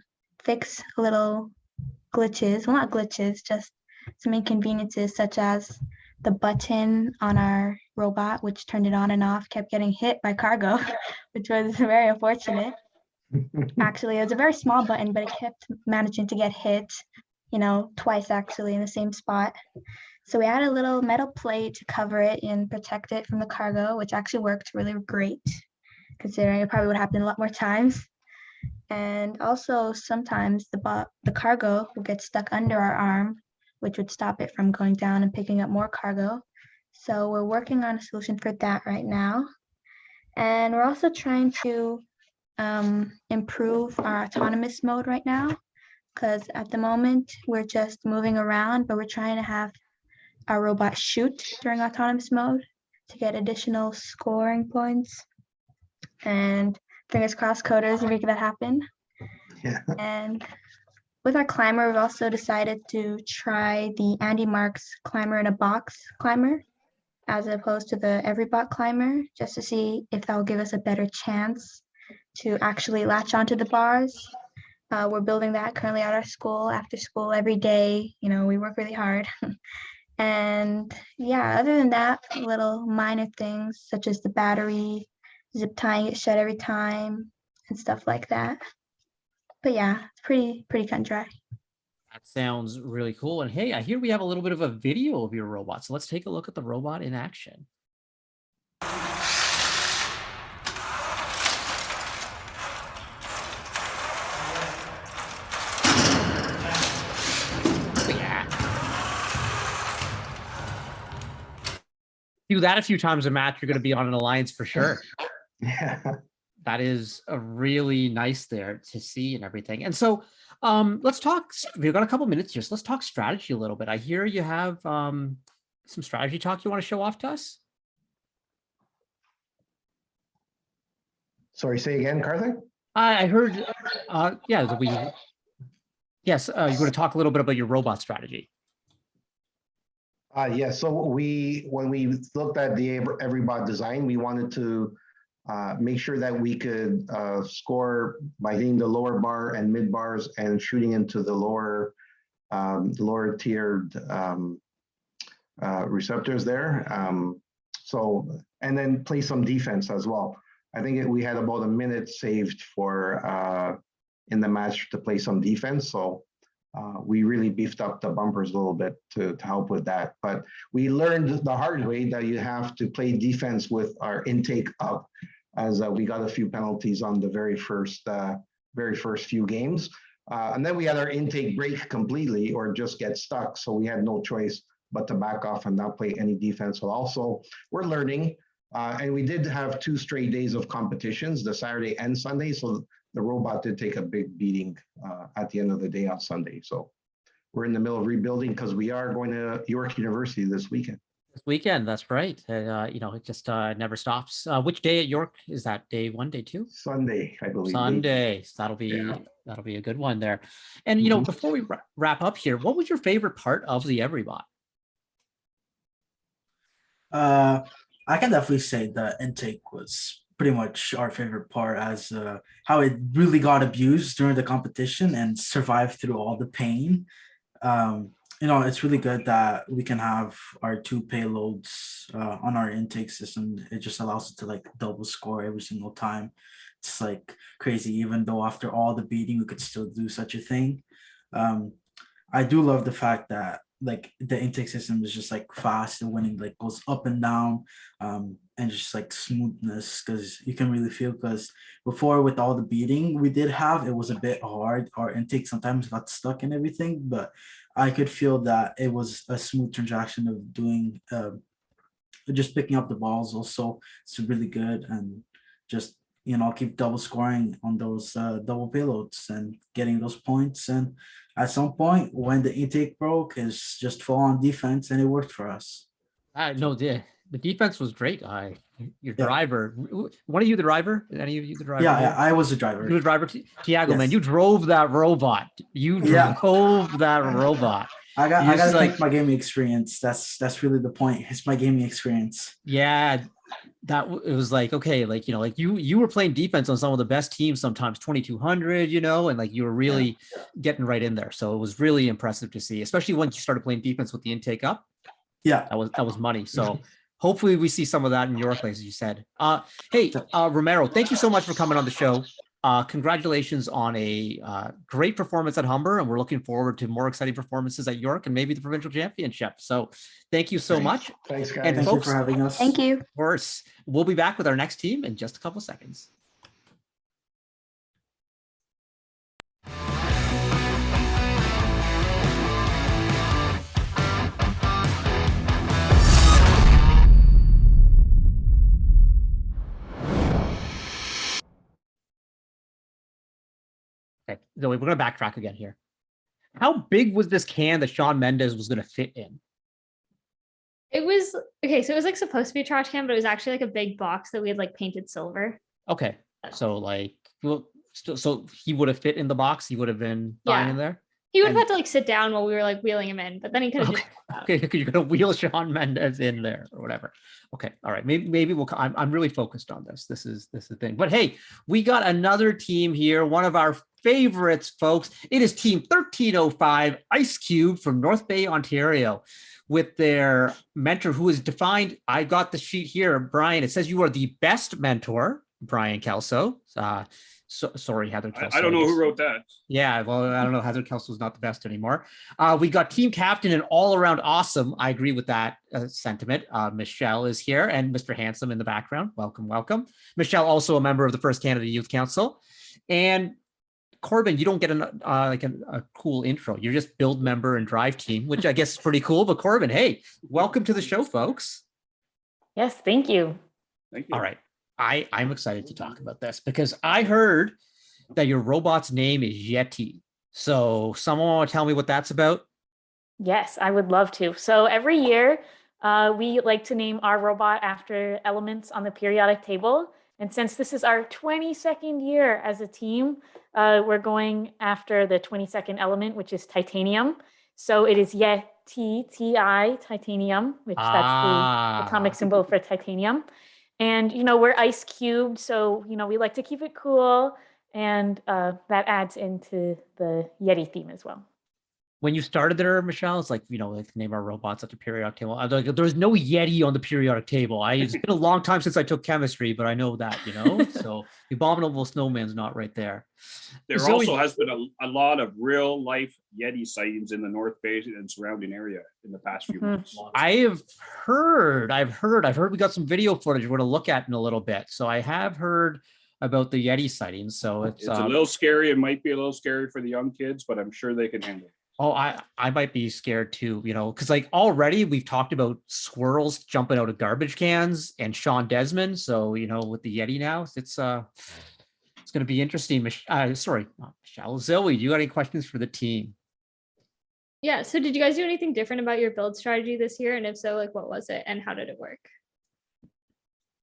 fix little glitches, well, not glitches, just some inconveniences, such as the button on our robot, which turned it on and off, kept getting hit by cargo, which was very unfortunate. Actually, it was a very small button, but it kept managing to get hit, twice actually in the same spot. So we had a little metal plate to cover it and protect it from the cargo, which actually worked really great, considering it probably would happen a lot more times. And also sometimes the cargo will get stuck under our arm, which would stop it from going down and picking up more cargo. So we're working on a solution for that right now. And we're also trying to improve our autonomous mode right now, because at the moment we're just moving around, but we're trying to have our robot shoot during autonomous mode to get additional scoring points. And fingers crossed, coders will make that happen. Yeah. And with our climber, we've also decided to try the Andy Marks climber in a box climber as opposed to the Everybot climber, just to see if that will give us a better chance to actually latch onto the bars. We're building that currently at our school, after school, every day. You know, we work really hard. And yeah, other than that, little minor things such as the battery, zip tying it shut every time, and stuff like that. But yeah, it's pretty cut and dry. That sounds really cool. And hey, I hear we have a little bit of a video of your robot. So let's take a look at the robot in action. Yeah. Do that a few times a match, you're going to be on an alliance for sure. Yeah. That is a really nice there to see and everything. And so let's talk, we've got a couple minutes here, so let's talk strategy a little bit. I hear you have some strategy talk you want to show off to us? Sorry, say again, Karthik? I heard, yeah, yes, you want to talk a little bit about your robot strategy. Yeah, so when we looked at the Everybot design, we wanted to make sure that we could score by hitting the lower bar and mid bars and shooting into the lower tiered receptors there. And then play some defense as well. I think we had about a minute saved for in the match to play some defense. So we really beefed up the bumpers a little bit to help with that. But we learned the hard way that you have to play defense with our intake up, as we got a few penalties on the very first few games. And then we had our intake break completely or just get stuck. So we had no choice but to back off and not play any defense at all. So we're learning. And we did have 2 straight days of competitions, the Saturday and Sunday. So the robot did take a big beating at the end of the day on Sunday. So we're in the middle of rebuilding because we are going to York University this weekend. This weekend, that's right. You know, it just never stops. Which day at York is that? Day 1, day 2? Sunday, I believe. Sunday. So that'll be a good one there. And you know, before we wrap up here, what was your favorite part of the Everybot? I can definitely say the intake was pretty much our favorite part, as how it really got abused during the competition and survived through all the pain. You know, it's really good that we can have our 2 payloads on our intake system. It just allows us to like double score every single time. It's like crazy, even though after all the beating, we could still do such a thing. I do love the fact that like the intake system is just like fast and winning, like goes up and down, and just like smoothness, because you can really feel, because before with all the beating we did have, it was a bit hard. Our intake sometimes got stuck and everything, but I could feel that it was a smooth transaction of doing just picking up the balls. Also, it's really good, and just, you know, keep double scoring on those double payloads and getting those points. And at some point when the intake broke, is just full on defense, and it worked for us. No, the defense was great. Your driver, one of you the driver? Any of you the driver? Yeah, I was the driver. You were the driver, Tiago, Yes. man. You drove that robot. You drove that robot. I gotta take my gaming experience. That's really the point. It's my gaming experience. Yeah, it was like, okay, like, you know, like you were playing defense on some of the best teams, sometimes 2200, you know, and like you were really getting right in there. So it was really impressive to see, especially once you started playing defense with the intake up. Yeah, that was money. So hopefully we see some of that in York, as you said. Hey, Romero, thank you so much for coming on the show. Congratulations on a great performance at Humber, and we're looking forward to more exciting performances at York and maybe the provincial championship. So thank you so much. Thanks, guys. And Thank folks, you for having us. Thank you. of course, we'll be back with our next team in just a couple seconds. Okay, so we're going to backtrack again here. How big was this can that Shawn Mendes was going to fit in? It was okay. So it was like supposed to be a trash can, but it was actually like a big box that we had like painted silver. Okay, so like, well, so he would have fit in the box. He would have been fine in there. He would have had to like sit down while we were like wheeling him in, but then he could have just. Okay, you're gonna wheel Shawn Mendes in there or whatever. Okay, all right. Maybe we'll. I'm really focused on this. This is the thing. But hey, we got another team here. One of our favorites, folks. It is Team 1305 Ice Cube from North Bay, Ontario, with their mentor who is defined. I got the sheet here, Brian. It says you are the best mentor, Brian Kelso. Sorry, Heather Kelso. I don't know who wrote that. Yeah, well, I don't know. Heather Kelso's not the best anymore. We got team captain and all around awesome. I agree with that sentiment. Michelle is here and Mr. Handsome in the background. Welcome, welcome. Michelle, also a member of the First Canada Youth Council. And Corbin, you don't get a cool intro. You're just build member and drive team, which I guess is pretty cool. But Corbin, hey, welcome to the show, folks. Yes, thank you. Thank you. All right. I'm excited to talk about this because I heard that your robot's name is Yeti. So someone want to tell me what that's about? Yes, I would love to. So every year, we like to name our robot after elements on the periodic table. And since this is our 22nd year as a team, we're going after the 22nd element, which is titanium. So it is Yeti, T-I, titanium, which that's the atomic symbol for titanium. And, we're ice cubed, so, we like to keep it cool. And that adds into the Yeti theme as well. When you started there, Michelle, it's like, like name our robots at the periodic table. I was like, there was no Yeti on the periodic table. It's been a long time since I took chemistry, but I know that, so the abominable snowman's not right there. There also has been a lot of real life Yeti sightings in the North Bay and surrounding area in the past few months. I've heard we got some video footage we're going to look at in a little bit. So I have heard about the Yeti sightings. So it's a little scary. It might be a little scary for the young kids, but I'm sure they can handle it. Oh, I might be scared too, because like already we've talked about squirrels jumping out of garbage cans and Sean Desmond. So, with the Yeti now, it's going to be interesting. Sorry, not Michelle. Zoe, do you got any questions for the team? Yeah. So did you guys do anything different about your build strategy this year? And if so, like what was it and how did it work?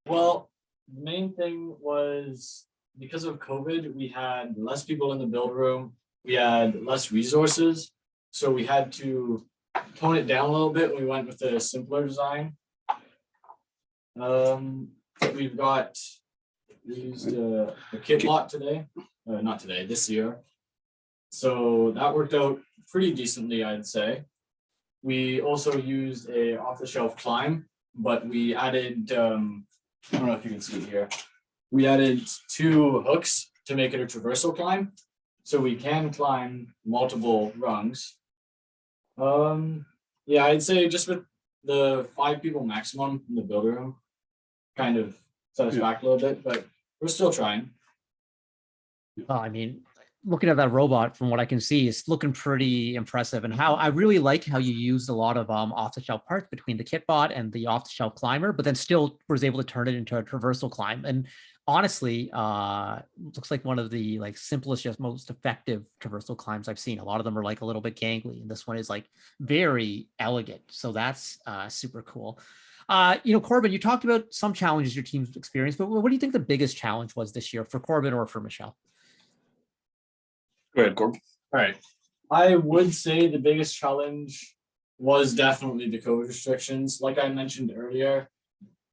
Well, the main thing was because of COVID, we had less people in the build room. We had less resources. So we had to tone it down a little bit. We went with a simpler design. We used a kit lot today, not today, this year. So that worked out pretty decently, I'd say. We also used a off-the-shelf climb, but we added, I don't know if you can see it here. We added 2 hooks to make it a traversal climb. So we can climb multiple rungs. Yeah, I'd say just with the 5 people maximum in the build room, kind of set us back a little bit, but we're still trying. I mean, looking at that robot, from what I can see, it's looking pretty impressive. And how I really like how you used a lot of off-the-shelf parts between the kitbot and the off-the-shelf climber, but then still was able to turn it into a traversal climb. And honestly, looks like one of the simplest, just most effective traversal climbs I've seen. A lot of them are like a little bit gangly, and this one is like very elegant. So that's super cool. Corbin, you talked about some challenges your team's experienced, but what do you think the biggest challenge was this year for Corbin or for Michelle? Go ahead, Corbin. All right. I would say the biggest challenge was definitely the COVID restrictions. Like I mentioned earlier,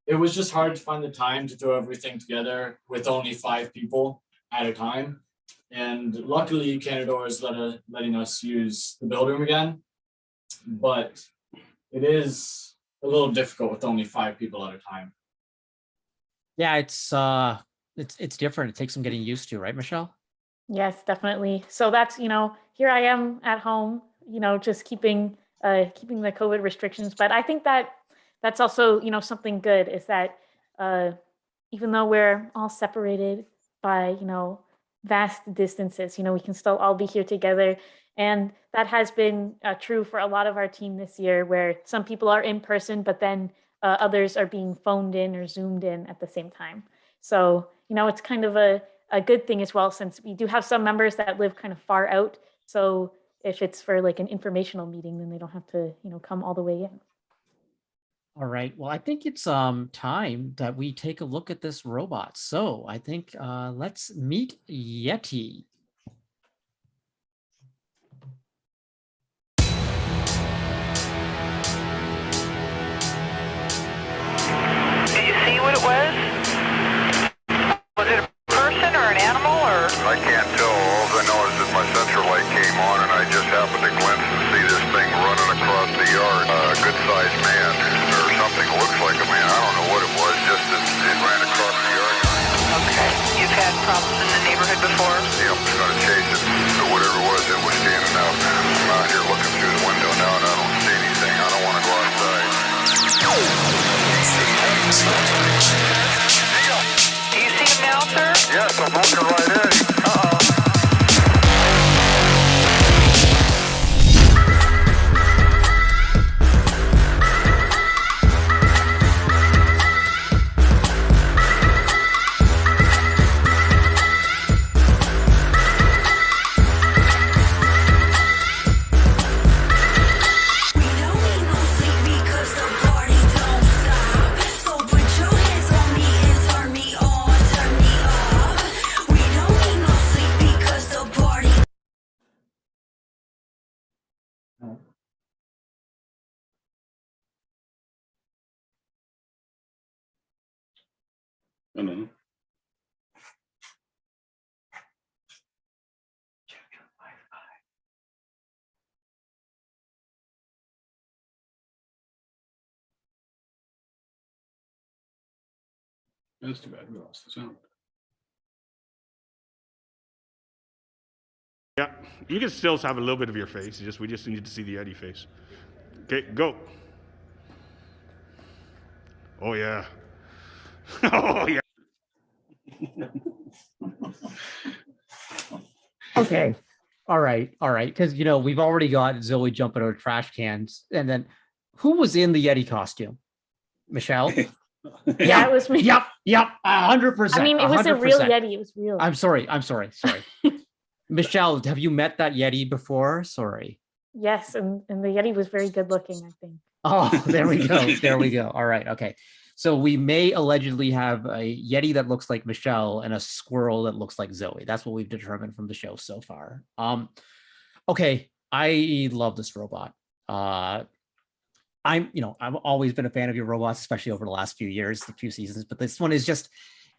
it was just hard to find the time to throw everything together with only 5 people at a time. And luckily, Canada is letting us use the build room again. But it is a little difficult with only 5 people at a time. Yeah, it's different. It takes some getting used to, right, Michelle? Yes, definitely. So that's, here I am at home, just keeping the COVID restrictions. But I think that's also, something good is that even though we're all separated by, vast distances, we can still all be here together. And that has been true for a lot of our team this year, where some people are in person, but then others are being phoned in or Zoomed in at the same time. So, it's kind of a a good thing as well, since we do have some members that live kind of far out. So if it's for like an informational meeting, then they don't have to, come all the way in. All right. Well, I think it's time that we take a look at this robot. So I think let's meet Yeti. Did you see what it was? Was it a person or an animal or? I can't tell. All I know is that my sensor light came on and I just happened to glimpse and see this thing running across the yard. A good-sized man or something looks like a man. I don't know what it was, just that it ran across the yard. Okay. You've had problems in the neighborhood before? Yep, gonna chase it. So whatever it was standing out. I'm out here looking through the window now and I don't see anything. I don't want to go outside. Do you see him now, sir? Yes, I'm looking right at him. Mm-hmm. That's too bad. We lost the sound. Yeah, you can still have a little bit of your face. We just need to see the Yeti face. Okay, go. Oh yeah. Oh yeah. Okay. All right. Because we've already got Zoe jumping over trash cans, and then who was in the Yeti costume? Michelle. Yeah, it was me. Yep. 100%. I mean, it was a real Yeti. It was real. I'm sorry. Michelle, have you met that Yeti before? Sorry. Yes, and the Yeti was very good looking, I think. Oh, there we go. All right. Okay. So we may allegedly have a Yeti that looks like Michelle and a squirrel that looks like Zoe. That's what we've determined from the show so far. Okay. I love this robot. I've always been a fan of your robots, especially over the last few years, the few seasons, but this one is just,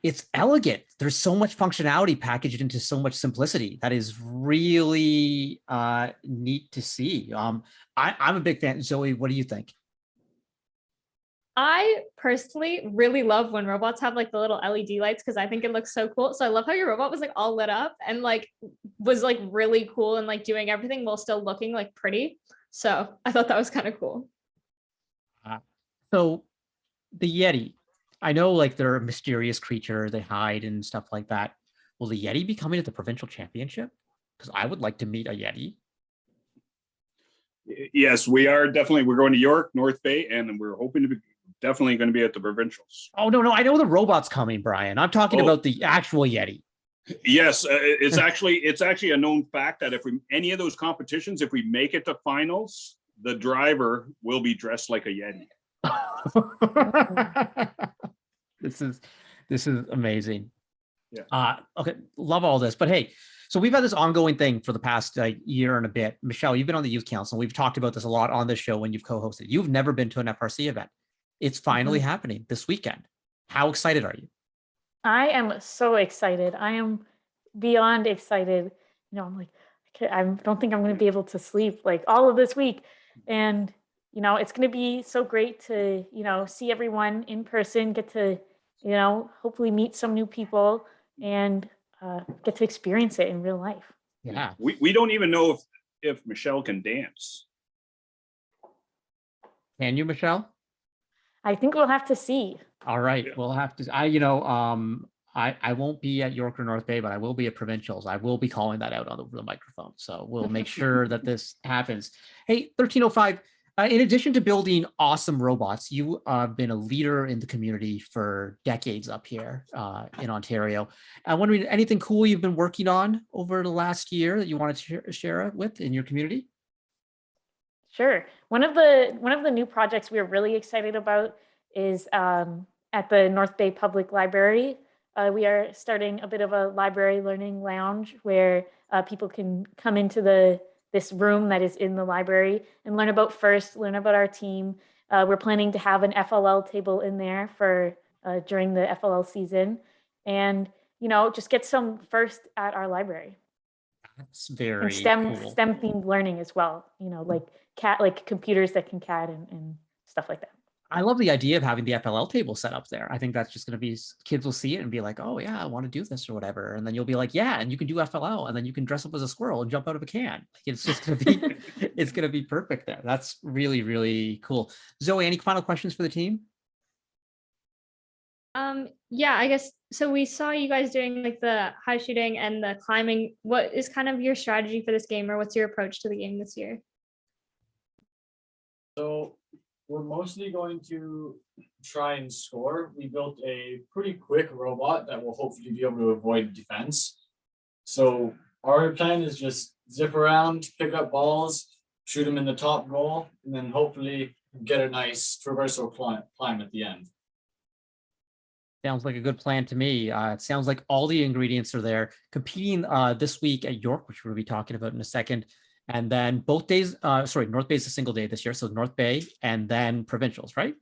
it's elegant. There's so much functionality packaged into so much simplicity. That is really neat to see. I'm a big fan. Zoe, what do you think? I personally really love when robots have like the little LED lights because I think it looks so cool. So I love how your robot was like all lit up and like was like really cool and like doing everything while still looking like pretty. So I thought that was kind of cool. So the Yeti, I know like they're a mysterious creature, they hide and stuff like that. Will the Yeti be coming to the provincial championship? Because I would like to meet a Yeti. Yes, we are definitely. We're going to York, North Bay, and we're hoping to be definitely going to be at the provincials. Oh, no. I know the robot's coming, Brian. I'm talking about the actual Yeti. Yes, it's actually a known fact that if any of those competitions, if we make it to finals, the driver will be dressed like a Yeti. This is amazing. Yeah. Okay, love all this. But hey, so we've had this ongoing thing for the past year and a bit. Michelle, you've been on the youth council. We've talked about this a lot on this show when you've co-hosted. You've never been to an FRC event. It's finally happening this weekend. How excited are you? I am so excited. I am beyond excited. I'm like, I don't think I'm going to be able to sleep like all of this week. And, it's going to be so great to, see everyone in person, get to, hopefully meet some new people and get to experience it in real life. Yeah. We don't even know if Michelle can dance. Can you, Michelle? I think we'll have to see. All right. Yeah. We'll have to, I won't be at York or North Bay, but I will be at provincials. I will be calling that out on the microphone. So we'll make sure that this happens. Hey, 1305, In addition to building awesome robots, you have been a leader in the community for decades up here in Ontario. I'm wondering, anything cool you've been working on over the last year that you want to share with in your community? Sure. One of the new projects we're really excited about is at the North Bay Public Library. We are starting a bit of a library learning lounge where people can come into this room that is in the library and learn about FIRST, learn about our team. We're planning to have an FLL table in there for during the FLL season, and just get some FIRST at our library. That's very and STEM cool. STEM themed learning as well. Like computers that can CAD and stuff like that. I love the idea of having the FLL table set up there. I think that's just going to be, kids will see it and be like, oh yeah, I want to do this or whatever. And then you'll be like, yeah, and you can do FLL, and then you can dress up as a squirrel and jump out of a can. It's just going to be, it's going to be perfect there. That's really, really cool. Zoe, any final questions for the team? Yeah, I guess so. We saw you guys doing like the high shooting and the climbing. What is kind of your strategy for this game, or what's your approach to the game this year? So we're mostly going to try and score. We built a pretty quick robot that will hopefully be able to avoid defense. So our plan is just zip around, pick up balls, shoot them in the top goal, and then hopefully get a nice traversal climb at the end. Sounds like a good plan to me. It sounds like all the ingredients are there. Competing this week at York, which we'll be talking about in a second. And then both days, North Bay is a single day this year. So North Bay and then provincials, right?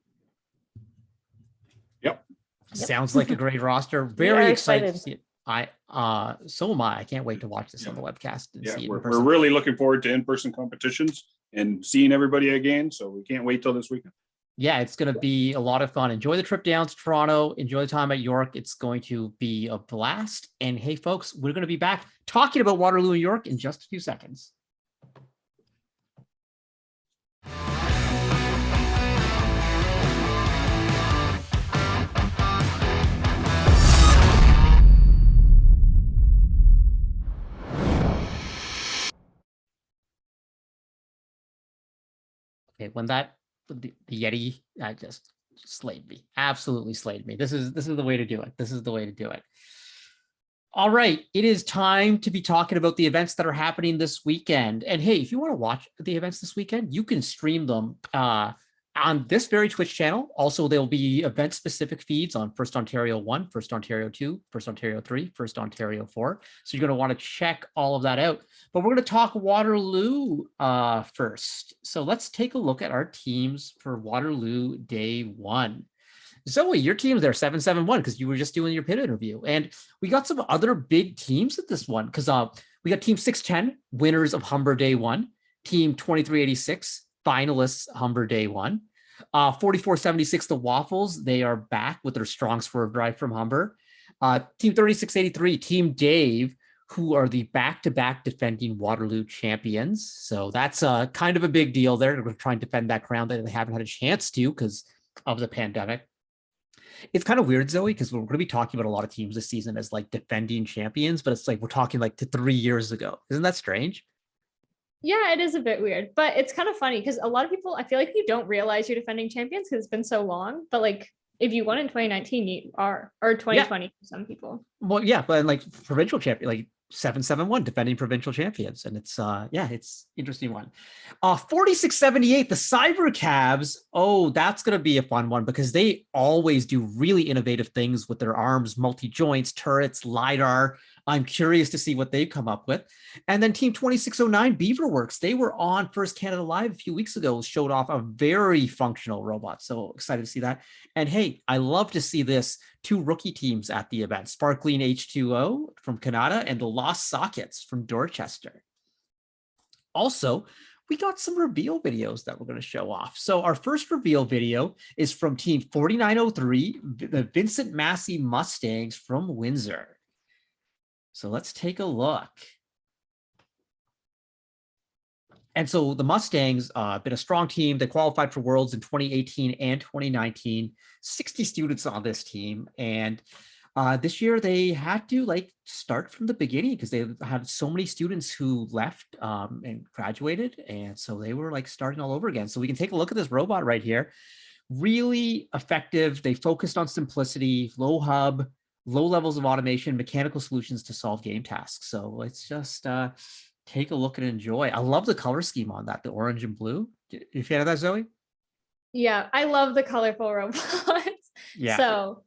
Yep. Sounds like a great roster. Very excited to see it. So am I. I can't wait to watch this on the webcast and see it in person. We're really looking forward to in-person competitions and seeing everybody again. So we can't wait till this weekend. Yeah, it's going to be a lot of fun. Enjoy the trip down to Toronto. Enjoy the time at York. It's going to be a blast. And hey, folks, we're going to be back talking about Waterloo and York in just a few seconds. Okay, when the Yeti just slayed me, absolutely slayed me. This is the way to do it. This is the way to do it. All right, it is time to be talking about the events that are happening this weekend. And hey, if you want to watch the events this weekend, you can stream them on this very Twitch channel. Also, there'll be event-specific feeds on First Ontario 1, First Ontario 2, First Ontario 3, First Ontario 4. So you're going to want to check all of that out. But we're going to talk Waterloo first. So let's take a look at our teams for Waterloo Day 1. Zoe, your team's there 7-7-1 because you were just doing your pit interview. And we got some other big teams at this one because we got Team 610, winners of Humber Day 1, Team 2386, finalists Humber Day 1, 4476, the Waffles, they are back with their strong swerve drive from Humber. Team 3683, Team Dave, who are the back-to-back defending Waterloo champions. So that's kind of a big deal there. They're going to try and defend that crown that they haven't had a chance to because of the pandemic. It's kind of weird, Zoe, because we're going to be talking about a lot of teams this season as like defending champions, but it's like we're talking like to 3 years ago. Isn't that strange? Yeah, it is a bit weird, but it's kind of funny because a lot of people, I feel like you don't realize you're defending champions because it's been so long, but like if you won in 2019, you are, or 2020 for some people. Well, yeah, but like provincial champion, like 7-7-1 defending provincial champions. And it's it's interesting one. 4678, the Cyber Cabs. Oh, that's gonna be a fun one because they always do really innovative things with their arms, multi-joints, turrets, LiDAR. I'm curious to see what they've come up with. And then Team 2609 Beaverworks, they were on First Canada Live a few weeks ago, showed off a very functional robot. So excited to see that. And hey, I love to see this. 2 rookie teams at the event, Sparkling H2O from Canada and the Lost Sockets from Dorchester. Also, we got some reveal videos that we're going to show off. So our first reveal video is from Team 4903, the Vincent Massey Mustangs from Windsor. So let's take a look. And so the Mustangs been a strong team. They qualified for Worlds in 2018 and 2019. 60 students on this team. And This year they had to like start from the beginning because they had so many students who left and graduated, and so they were like starting all over again. So we can take a look at this robot right here. Really effective. They focused on simplicity, low hub, low levels of automation, mechanical solutions to solve game tasks. So let's just take a look and enjoy. I love the color scheme on that, the orange and blue. You a fan of that, Zoe? Yeah, I love the colorful robots. Yeah. So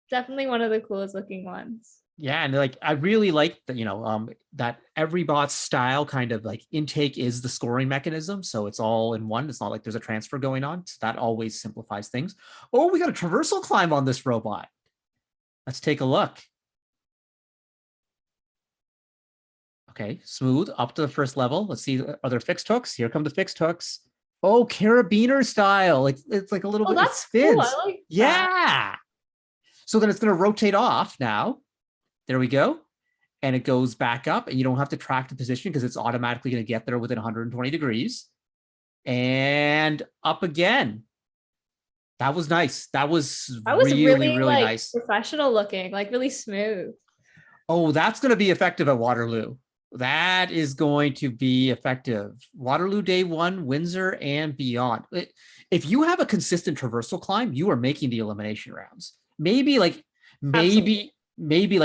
definitely one of the coolest looking ones. Yeah, and like I really like that, that every bot's style kind of like intake is the scoring mechanism, so it's all in one. It's not like there's a transfer going on. So that always simplifies things. Oh, we got a traversal climb on this robot. Let's take a look. Okay, smooth up to the first level. Let's see, are there fixed hooks? Here come the fixed hooks. Oh, carabiner style. It's like a little bit. That's spins. cool. I like that. Yeah. So then it's going to rotate off now. There we go. And it goes back up, and you don't have to track the position because it's automatically going to get there within 120 degrees. And up again. That was nice. That was really like nice. Professional looking, like really smooth. Oh, that's going to be effective at Waterloo. That is going to be effective. Waterloo Day 1, Windsor, and beyond. If you have a consistent traversal climb, you are making the elimination rounds. Maybe like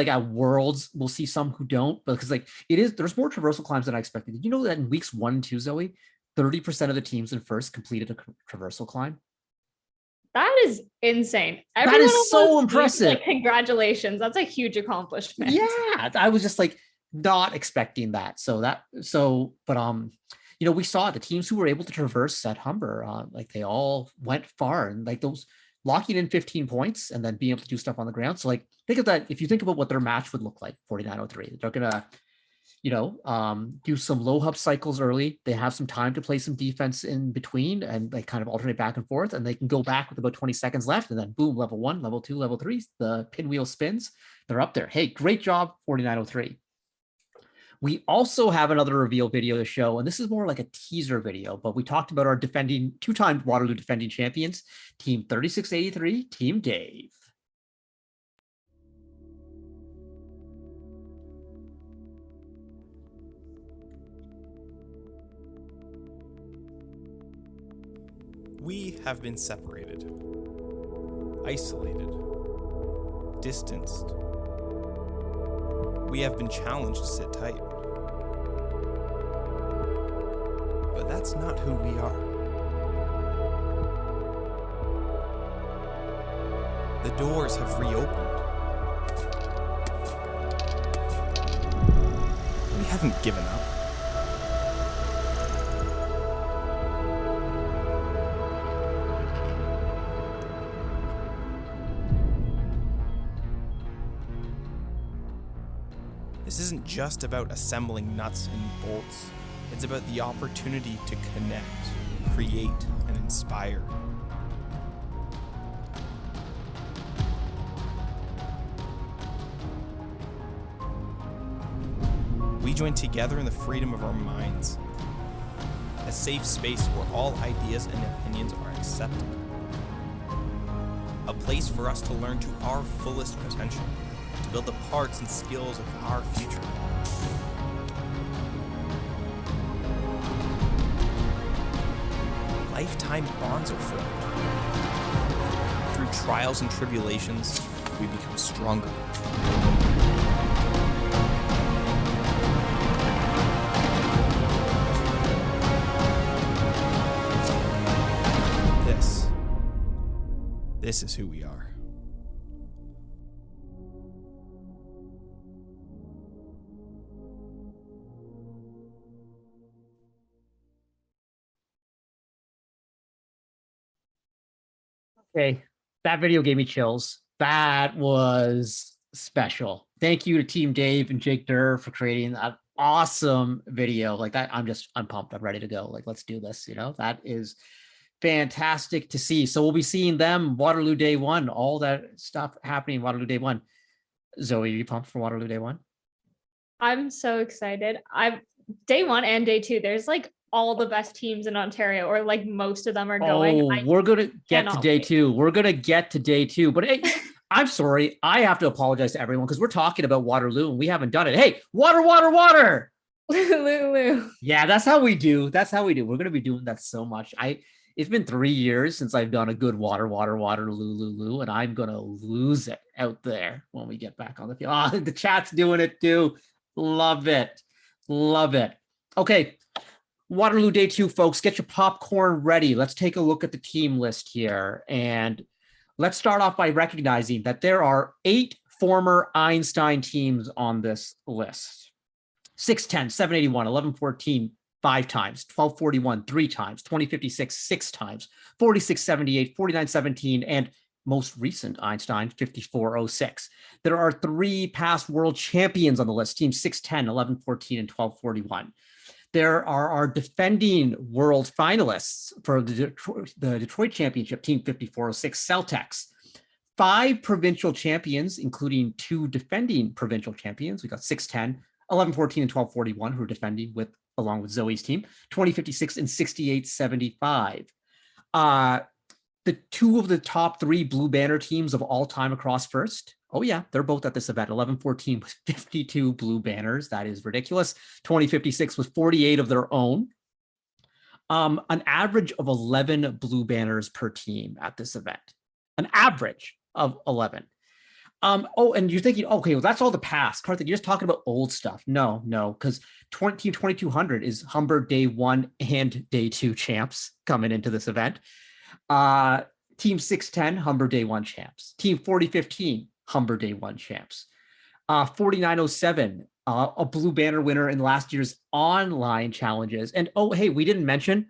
at Worlds, we'll see some who don't, because like there's more traversal climbs than I expected. Did you know that in weeks 1 and 2, Zoe, 30% of the teams in first completed a traversal climb? That is insane. That is so impressive. Like, congratulations. That's a huge accomplishment. Yeah, I was just like not expecting that. But we saw the teams who were able to traverse Set Humber, like they all went far, and like those locking in 15 points and then being able to do stuff on the ground. So like think of that. If you think about what their match would look like, 4903, they're gonna do some low hub cycles early. They have some time to play some defense in between and like kind of alternate back and forth, and they can go back with about 20 seconds left, and then boom, level 1, level 2, level 3, the pinwheel spins. They're up there. Hey, great job, 4903. We also have another reveal video to show, and this is more like a teaser video, but we talked about our two-time Waterloo defending champions, Team 3683, Team Dave. We have been separated, isolated, distanced. We have been challenged to sit tight. But that's not who we are. The doors have reopened. We haven't given up. This isn't just about assembling nuts and bolts. It's about the opportunity to connect, create, and inspire. We join together in the freedom of our minds, a safe space where all ideas and opinions are accepted, a place for us to learn to our fullest potential, to build the parts and skills of our future. Lifetime bonds are formed. Through trials and tribulations, we become stronger. This is who we are. Okay, that video gave me chills. That was special. Thank you to Team Dave and Jake Durr for creating that awesome video. Like that, I'm pumped. I'm ready to go. Like, let's do this. That is fantastic to see. So we'll be seeing them Waterloo Day 1, all that stuff happening Waterloo Day 1. Zoe, are you pumped for Waterloo Day 1? I'm so excited. Day 1 and Day 2, there's like all the best teams in Ontario, or like most of them are going. We're gonna get to Day 2. We're gonna get to Day 2, but I'm sorry. I have to apologize to everyone because we're talking about Waterloo and we haven't done it. Hey, water, water, water. Lulu. Yeah, that's how we do. That's how we do. We're going to be doing that so much. It's been 3 years since I've done a good water, water, water, Lulu, and I'm going to lose it out there when we get back on the field. Oh, the chat's doing it too. Love it. Love it. Okay. Waterloo Day 2, folks, get your popcorn ready. Let's take a look at the team list here. And let's start off by recognizing that there are 8 former Einstein teams on this list. 610, 781, 1114, 5 times, 1241, 3 times, 2056, 6 times, 4678, 4917, and most recent Einstein, 5406. There are 3 past world champions on the list, teams 610, 1114, and 1241. There are our defending world finalists for the Detroit Championship, Team 5406, Celtex. 5 provincial champions, including 2 defending provincial champions. We got 610, 1114, and 1241, who are defending along with Zoe's team, 2056 and 6875. The 2 of the top 3 Blue Banner teams of all time across first. Oh yeah, they're both at this event. 1114 with 52 Blue Banners. That is ridiculous. 2056 with 48 of their own. An average of 11 Blue Banners per team at this event. An average of 11. And you're thinking, okay, well, that's all the past. Karthik, you're just talking about old stuff. No, because Team 2200 is Humber Day 1 and Day 2 champs coming into this event. Team 610, Humber Day 1 champs. Team 4015, Humber Day 1 champs. 4907, a Blue Banner winner in last year's online challenges. And hey, we didn't mention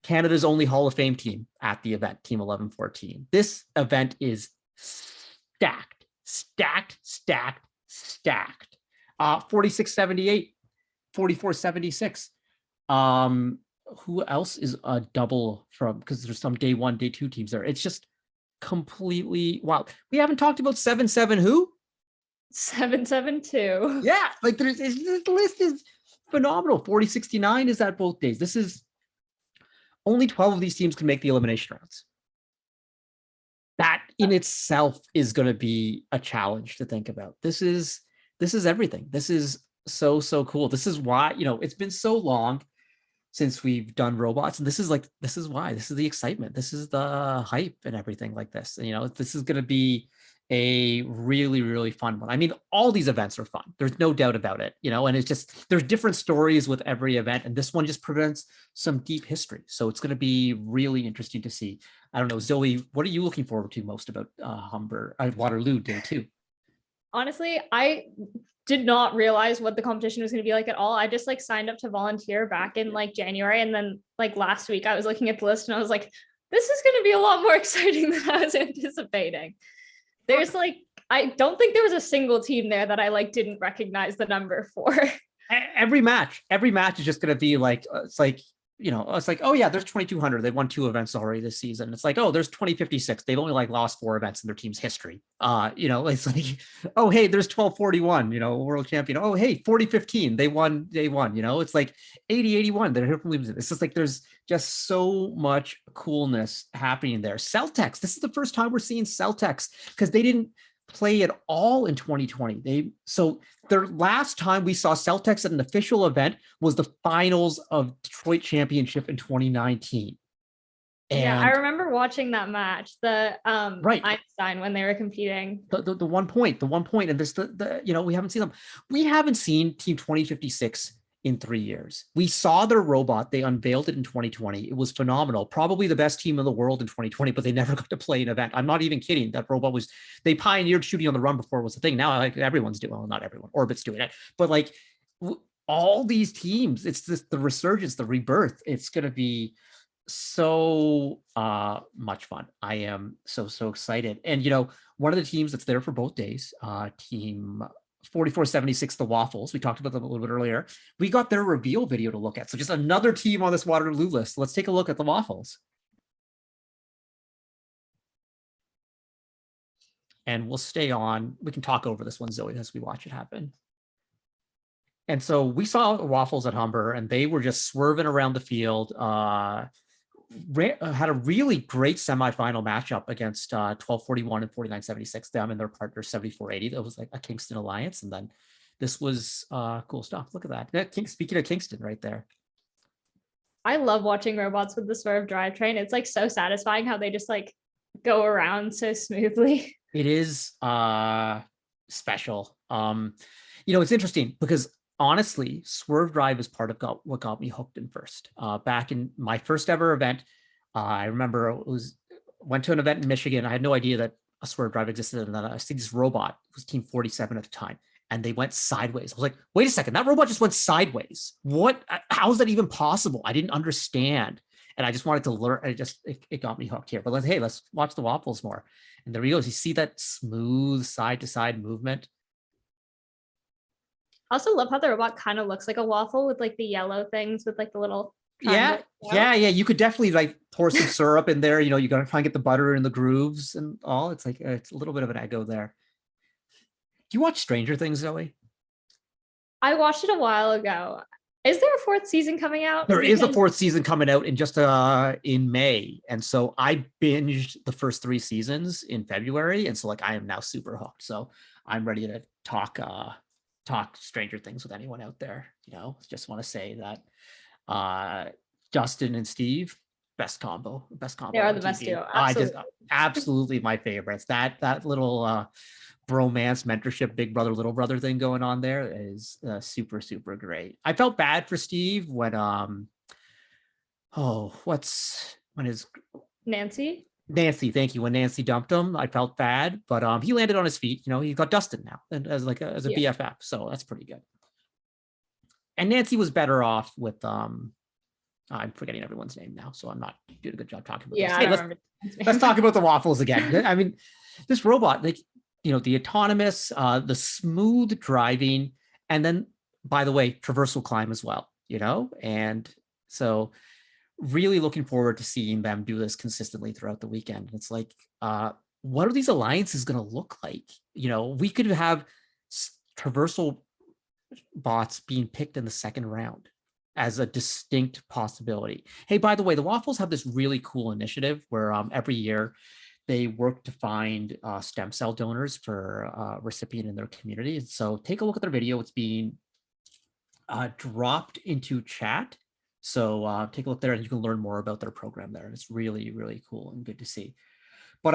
Canada's only Hall of Fame team at the event, Team 1114. This event is stacked. 4678, 4476. Who else is a double from, because there's some Day 1, Day 2 teams there. It's just completely wild. We haven't talked about 77 who? 772. Yeah, like this list is phenomenal. 4069 is at both days. This is only 12 of these teams can make the elimination rounds. That in itself is going to be a challenge to think about. This is everything. This is so cool. This is why, it's been so long since we've done robots, and this is why. This is the excitement. This is the hype and everything like this. And, this is going to be a really, really fun one. I mean, all these events are fun. There's no doubt about it, and it's just, there's different stories with every event. And this one just presents some deep history. So it's going to be really interesting to see. I don't know, Zoe, what are you looking forward to most about Waterloo Day 2? Honestly, I did not realize what the competition was going to be like at all. I just signed up to volunteer back in January. And then last week I was looking at the list and I was like, this is going to be a lot more exciting than I was anticipating. There's I don't think there was a single team there that I didn't recognize the number for. Every match is just going to be it's like, oh yeah, there's 2200. They won 2 events already this season. It's like, oh, there's 2056. They've only lost 4 events in their team's history. It's like, oh, hey, there's 1241, world champion. Oh, hey, 4015. They won Day 1, it's like 8081. They're here from Leeds. It's just there's just so much coolness happening there. Celtex, this is the first time we're seeing Celtex because they didn't play at all in 2020. So their last time we saw Celtex at an official event was the finals of Detroit Championship in 2019. And yeah, I remember watching that match, the Einstein, when they were competing. The 1 point, and this we haven't seen them. We haven't seen Team 2056 in 3 years. We saw their robot. They unveiled it in 2020. It was phenomenal. Probably the best team in the world in 2020, but they never got to play an event. I'm not even kidding. That robot they pioneered shooting on the run before it was a thing. Now everyone's doing, well, not everyone, Orbit's doing it, but all these teams, it's the resurgence, the rebirth. It's going to be so much fun. I am so excited. And one of the teams that's there for both days, Team 4476, the Waffles, we talked about them a little bit earlier. We got their reveal video to look at. So just another team on this Waterloo list. Let's take a look at the Waffles. And we'll stay on. We can talk over this one, Zoe, as we watch it happen. And so we saw Waffles at Humber, and they were just swerving around the field. had a really great semifinal matchup against 1241 and 4976, them and their partner 7480. That was like a Kingston alliance. And then this was cool stuff. Look at that. Speaking of Kingston right there. I love watching robots with the swerve drivetrain. It's like so satisfying how they just like go around so smoothly. It is special. It's interesting because honestly, Swerve Drive is part of what got me hooked in first. Back in my first ever event, I remember went to an event in Michigan. I had no idea that a Swerve Drive existed, and then I see this robot. It was Team 47 at the time, and they went sideways. I was like, wait a second, that robot just went sideways. What? How is that even possible? I didn't understand. And I just wanted to learn. It got me hooked here. But let's watch the waffles more. And there he goes. You see that smooth side to side movement. I also love how the robot kind of looks like a waffle with like the yellow things with like the little Yeah. You could definitely like pour some syrup in there. You got to try and get the butter in the grooves and all. It's like it's a little bit of an echo there. Do you watch Stranger Things, Zoe? I watched it a while ago. Is there a fourth season coming out? There is a fourth season coming out in May. And so I binged the first 3 seasons in February. And so like I am now super hooked. So I'm ready to talk Stranger Things with anyone out there. Just want to say that Justin and Steve, best combo. They are the best duo. Absolutely my favorites. That little bromance, mentorship, big brother, little brother thing going on there is super, super great. I felt bad for Steve when his Nancy, thank you. When Nancy dumped him, I felt bad, but he landed on his feet. He got Dustin now and as a BFF, so that's pretty good. And Nancy was better off with I'm forgetting everyone's name now, so I'm not doing a good job talking about this. Hey, let's talk about the waffles again. I mean, this robot, the autonomous, the smooth driving, and then, by the way, traversal climb as well, and so really looking forward to seeing them do this consistently throughout the weekend. It's like, what are these alliances going to look like? We could have traversal bots being picked in the second round as a distinct possibility. Hey, by the way, the Waffles have this really cool initiative where every year they work to find stem cell donors for a recipient in their community. And so take a look at their video. It's being dropped into chat. So take a look there and you can learn more about their program there. And it's really, really cool and good to see. But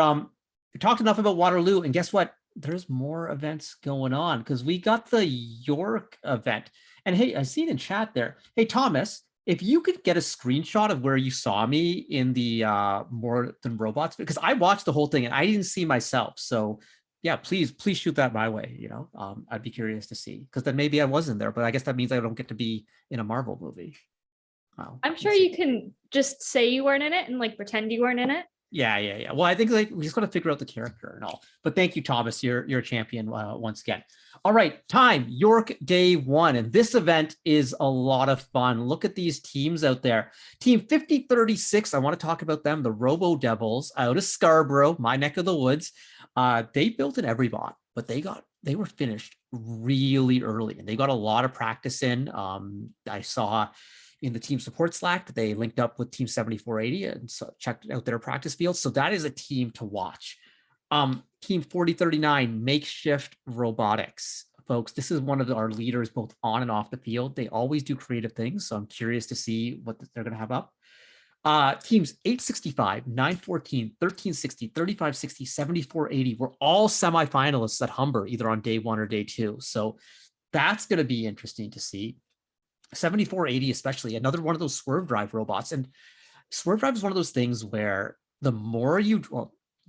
we talked enough about Waterloo, and guess what? There's more events going on because we got the York event. And hey, I see it in chat there. Hey, Thomas, if you could get a screenshot of where you saw me in the More Than Robots, because I watched the whole thing and I didn't see myself. So yeah, please shoot that my way. I'd be curious to see, because then maybe I wasn't there, but I guess that means I don't get to be in a Marvel movie. Wow. I'm sure you can just say you weren't in it and like pretend you weren't in it. Yeah. Well, I think we just got to figure out the character and all. But thank you, Thomas. You're a champion once again. All right, time York Day 1, and this event is a lot of fun. Look at these teams out there. Team 5036. I want to talk about them. The Robo Devils out of Scarborough, my neck of the woods. They built an Everybot, but they were finished really early, and they got a lot of practice in. I saw in the team support Slack that they linked up with Team 7480 and so checked out their practice fields. So that is a team to watch. Team 4039, Makeshift Robotics. Folks, this is one of our leaders both on and off the field. They always do creative things, so I'm curious to see what they're going to have up. Teams 865, 914, 1360, 3560, 7480 were all semifinalists at Humber, either on day 1 or day 2. So that's going to be interesting to see. 7480 especially, another one of those swerve drive robots. And swerve drive is one of those things where the more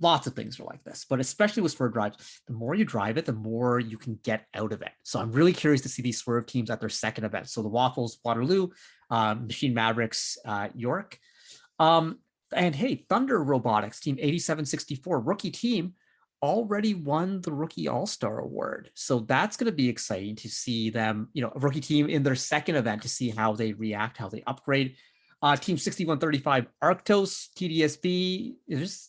lots of things are like this, but especially with swerve drives, the more you drive it, the more you can get out of it. So I'm really curious to see these swerve teams at their second event. So the Waffles, Waterloo, Machine Mavericks, York. And hey, Thunder Robotics, Team 8764, rookie team, already won the Rookie All-Star Award. So that's going to be exciting to see them, a rookie team in their second event, to see how they react, how they upgrade. Team 6135, Arctos, TDSB, there's,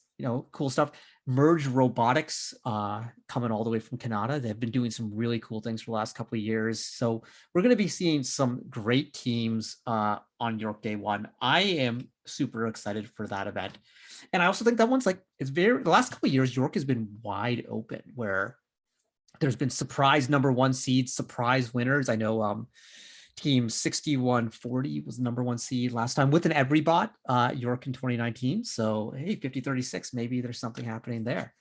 cool stuff. Merge Robotics, coming all the way from Canada. They've been doing some really cool things for the last couple of years. So we're going to be seeing some great teams on York Day 1. I am super excited for that event. And I also think that one's like, the last couple of years, York has been wide open, where there's been surprise number 1 seeds, surprise winners. I know team 6140 was the number 1 seed last time with an every bot, York in 2019. So hey, 5036, maybe there's something happening there.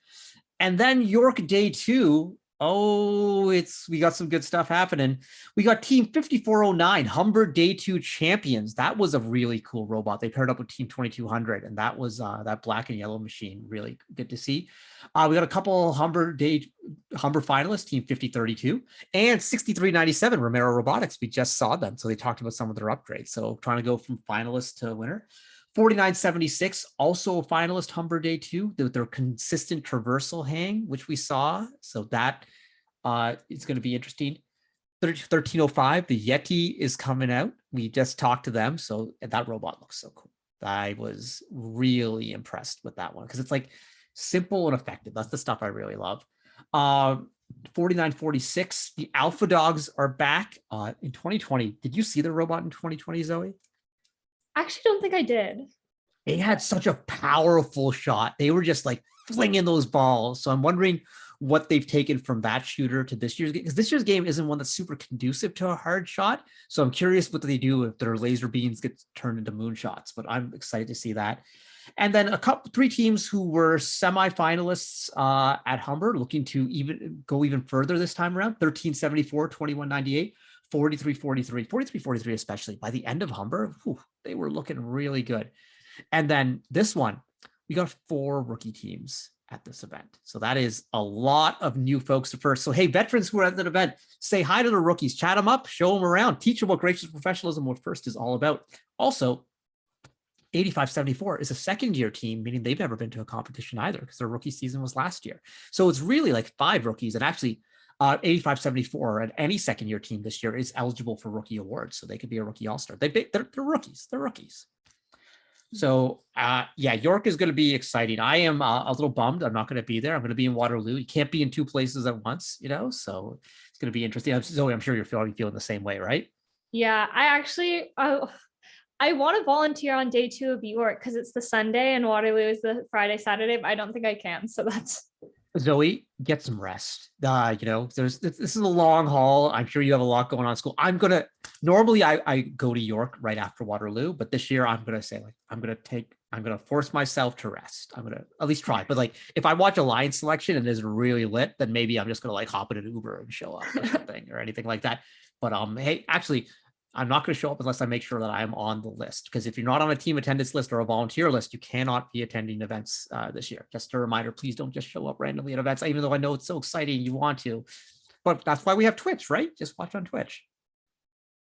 And then York Day 2. Oh, we got some good stuff happening. We got team 5409, Humber Day 2 champions. That was a really cool robot. They paired up with team 2200, and that was that black and yellow machine. Really good to see. We got a couple Humber finalists, team 5032 and 6397, Romero Robotics. We just saw them, so they talked about some of their upgrades. So trying to go from finalist to winner. 4976, also a finalist, Humber Day 2, their consistent traversal hang, which we saw. So that is going to be interesting. 1305, the Yeti is coming out. We just talked to them. So that robot looks so cool. I was really impressed with that one because it's like simple and effective. That's the stuff I really love. 4946, the Alpha Dogs are back in 2020. Did you see the robot in 2020, Zoe? I actually don't think I did. They had such a powerful shot. They were just like flinging those balls. So I'm wondering what they've taken from that shooter to this year's game, because this year's game isn't one that's super conducive to a hard shot. So I'm curious what they do if their laser beams get turned into moonshots, but I'm excited to see that. And then 3 teams who were semi-finalists at Humber, looking to go even further this time around. 1374, 2198. 43-43 especially by the end of Humber, they were looking really good. And then this one, we got 4 rookie teams at this event. So that is a lot of new folks to first. So hey, veterans who are at that event, say hi to the rookies, chat them up, show them around, teach them what gracious professionalism, what first is all about. Also, 8574 is a second-year team, meaning they've never been to a competition either because their rookie season was last year. So it's really like 5 rookies, and actually 8574 and any second-year team this year is eligible for rookie awards, so they could be a rookie all-star. They're rookies. They're rookies. So yeah, York is going to be exciting. I am a little bummed I'm not going to be there. I'm going to be in Waterloo. You can't be in 2 places at once, so it's going to be interesting. Zoe, I'm sure you're feeling the same way, right? Yeah, I actually I want to volunteer on day 2 of York because it's the Sunday and Waterloo is the Friday, Saturday, but I don't think I can. So that's. Zoe, get some rest. This is a long haul. I'm sure you have a lot going on in school. Normally I go to York right after Waterloo, but this year I'm going to say I'm going to force myself to rest. I'm going to at least try. But if I watch a line selection and it's really lit, then maybe I'm just going to hop in an Uber and show up or something or anything like that. But hey, actually, I'm not going to show up unless I make sure that I am on the list, because if you're not on a team attendance list or a volunteer list, you cannot be attending events this year. Just a reminder, please don't just show up randomly at events, even though I know it's so exciting, you want to. But that's why we have Twitch, right? Just watch on Twitch.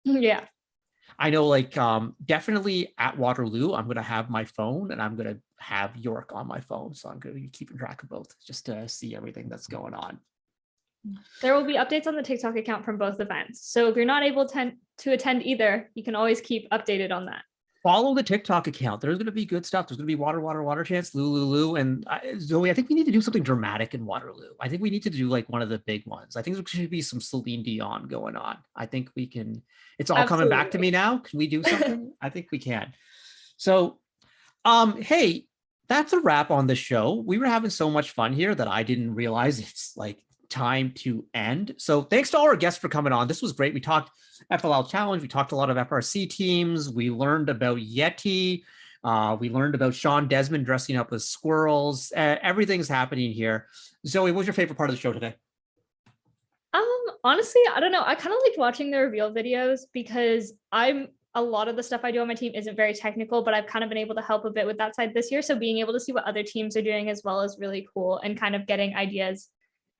Yeah. I know, definitely at Waterloo, I'm going to have my phone and I'm going to have York on my phone. So I'm going to be keeping track of both just to see everything that's going on. There will be updates on the TikTok account from both events. So if you're not able to attend either, you can always keep updated on that. Follow the TikTok account. There's going to be good stuff. There's going to be water chants, Lulu. And Zoe, I think we need to do something dramatic in Waterloo. I think we need to do one of the big ones. I think there should be some Celine Dion going on. I think we can. It's all Absolutely. Coming back to me now. Can we do something? I think we can. So, hey, that's a wrap on the show. We were having so much fun here that I didn't realize it's time to end. So thanks to all our guests for coming on. This was great. We talked FLL Challenge. We talked a lot of FRC teams. We learned about Yeti. We learned about Sean Desmond dressing up as squirrels. Everything's happening here. Zoe, what was your favorite part of the show today? Honestly, I don't know. I kind of liked watching the reveal videos because a lot of the stuff I do on my team isn't very technical, but I've kind of been able to help a bit with that side this year. So being able to see what other teams are doing as well is really cool, and kind of getting ideas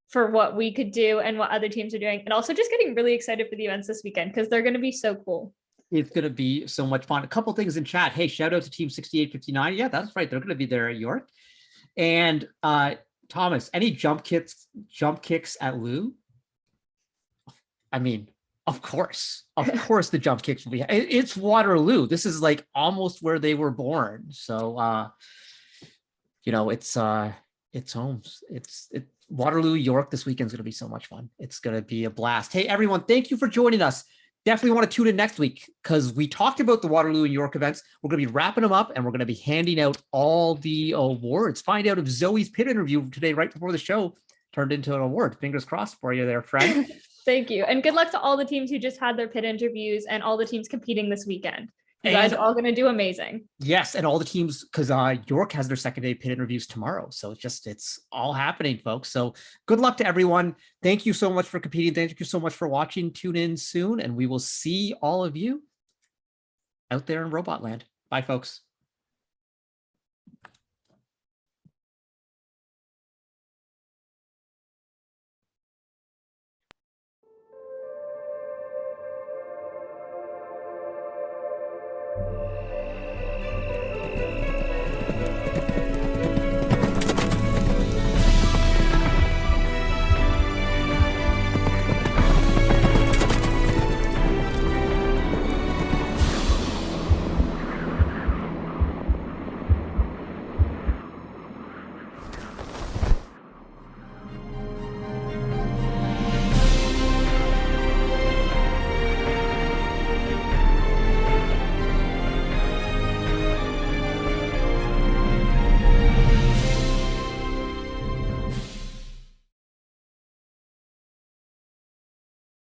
for what we could do and what other teams are doing. And also just getting really excited for the events this weekend because they're going to be so cool. It's going to be so much fun. A couple things in chat. Hey, shout out to Team 6859. Yeah, that's right. They're going to be there at York. And Thomas, any jump kicks at Lou? I mean, of course the jump kicks will be. It's Waterloo. This is almost where they were born. So, it's It's homes. Waterloo, York this weekend is going to be so much fun. It's going to be a blast. Hey, everyone, thank you for joining us. Definitely want to tune in next week because we talked about the Waterloo and York events. We're going to be wrapping them up and we're going to be handing out all the awards. Find out if Zoe's pit interview today, right before the show, turned into an award. Fingers crossed for you there, friend. Thank you. And good luck to all the teams who just had their pit interviews and all the teams competing this weekend. You guys are all going to do amazing. Yes, and all the teams, because York has their second day pit interviews tomorrow. So it's all happening, folks. So good luck to everyone. Thank you so much for competing. Thank you so much for watching. Tune in soon, and we will see all of you out there in Robot Land. Bye, folks. You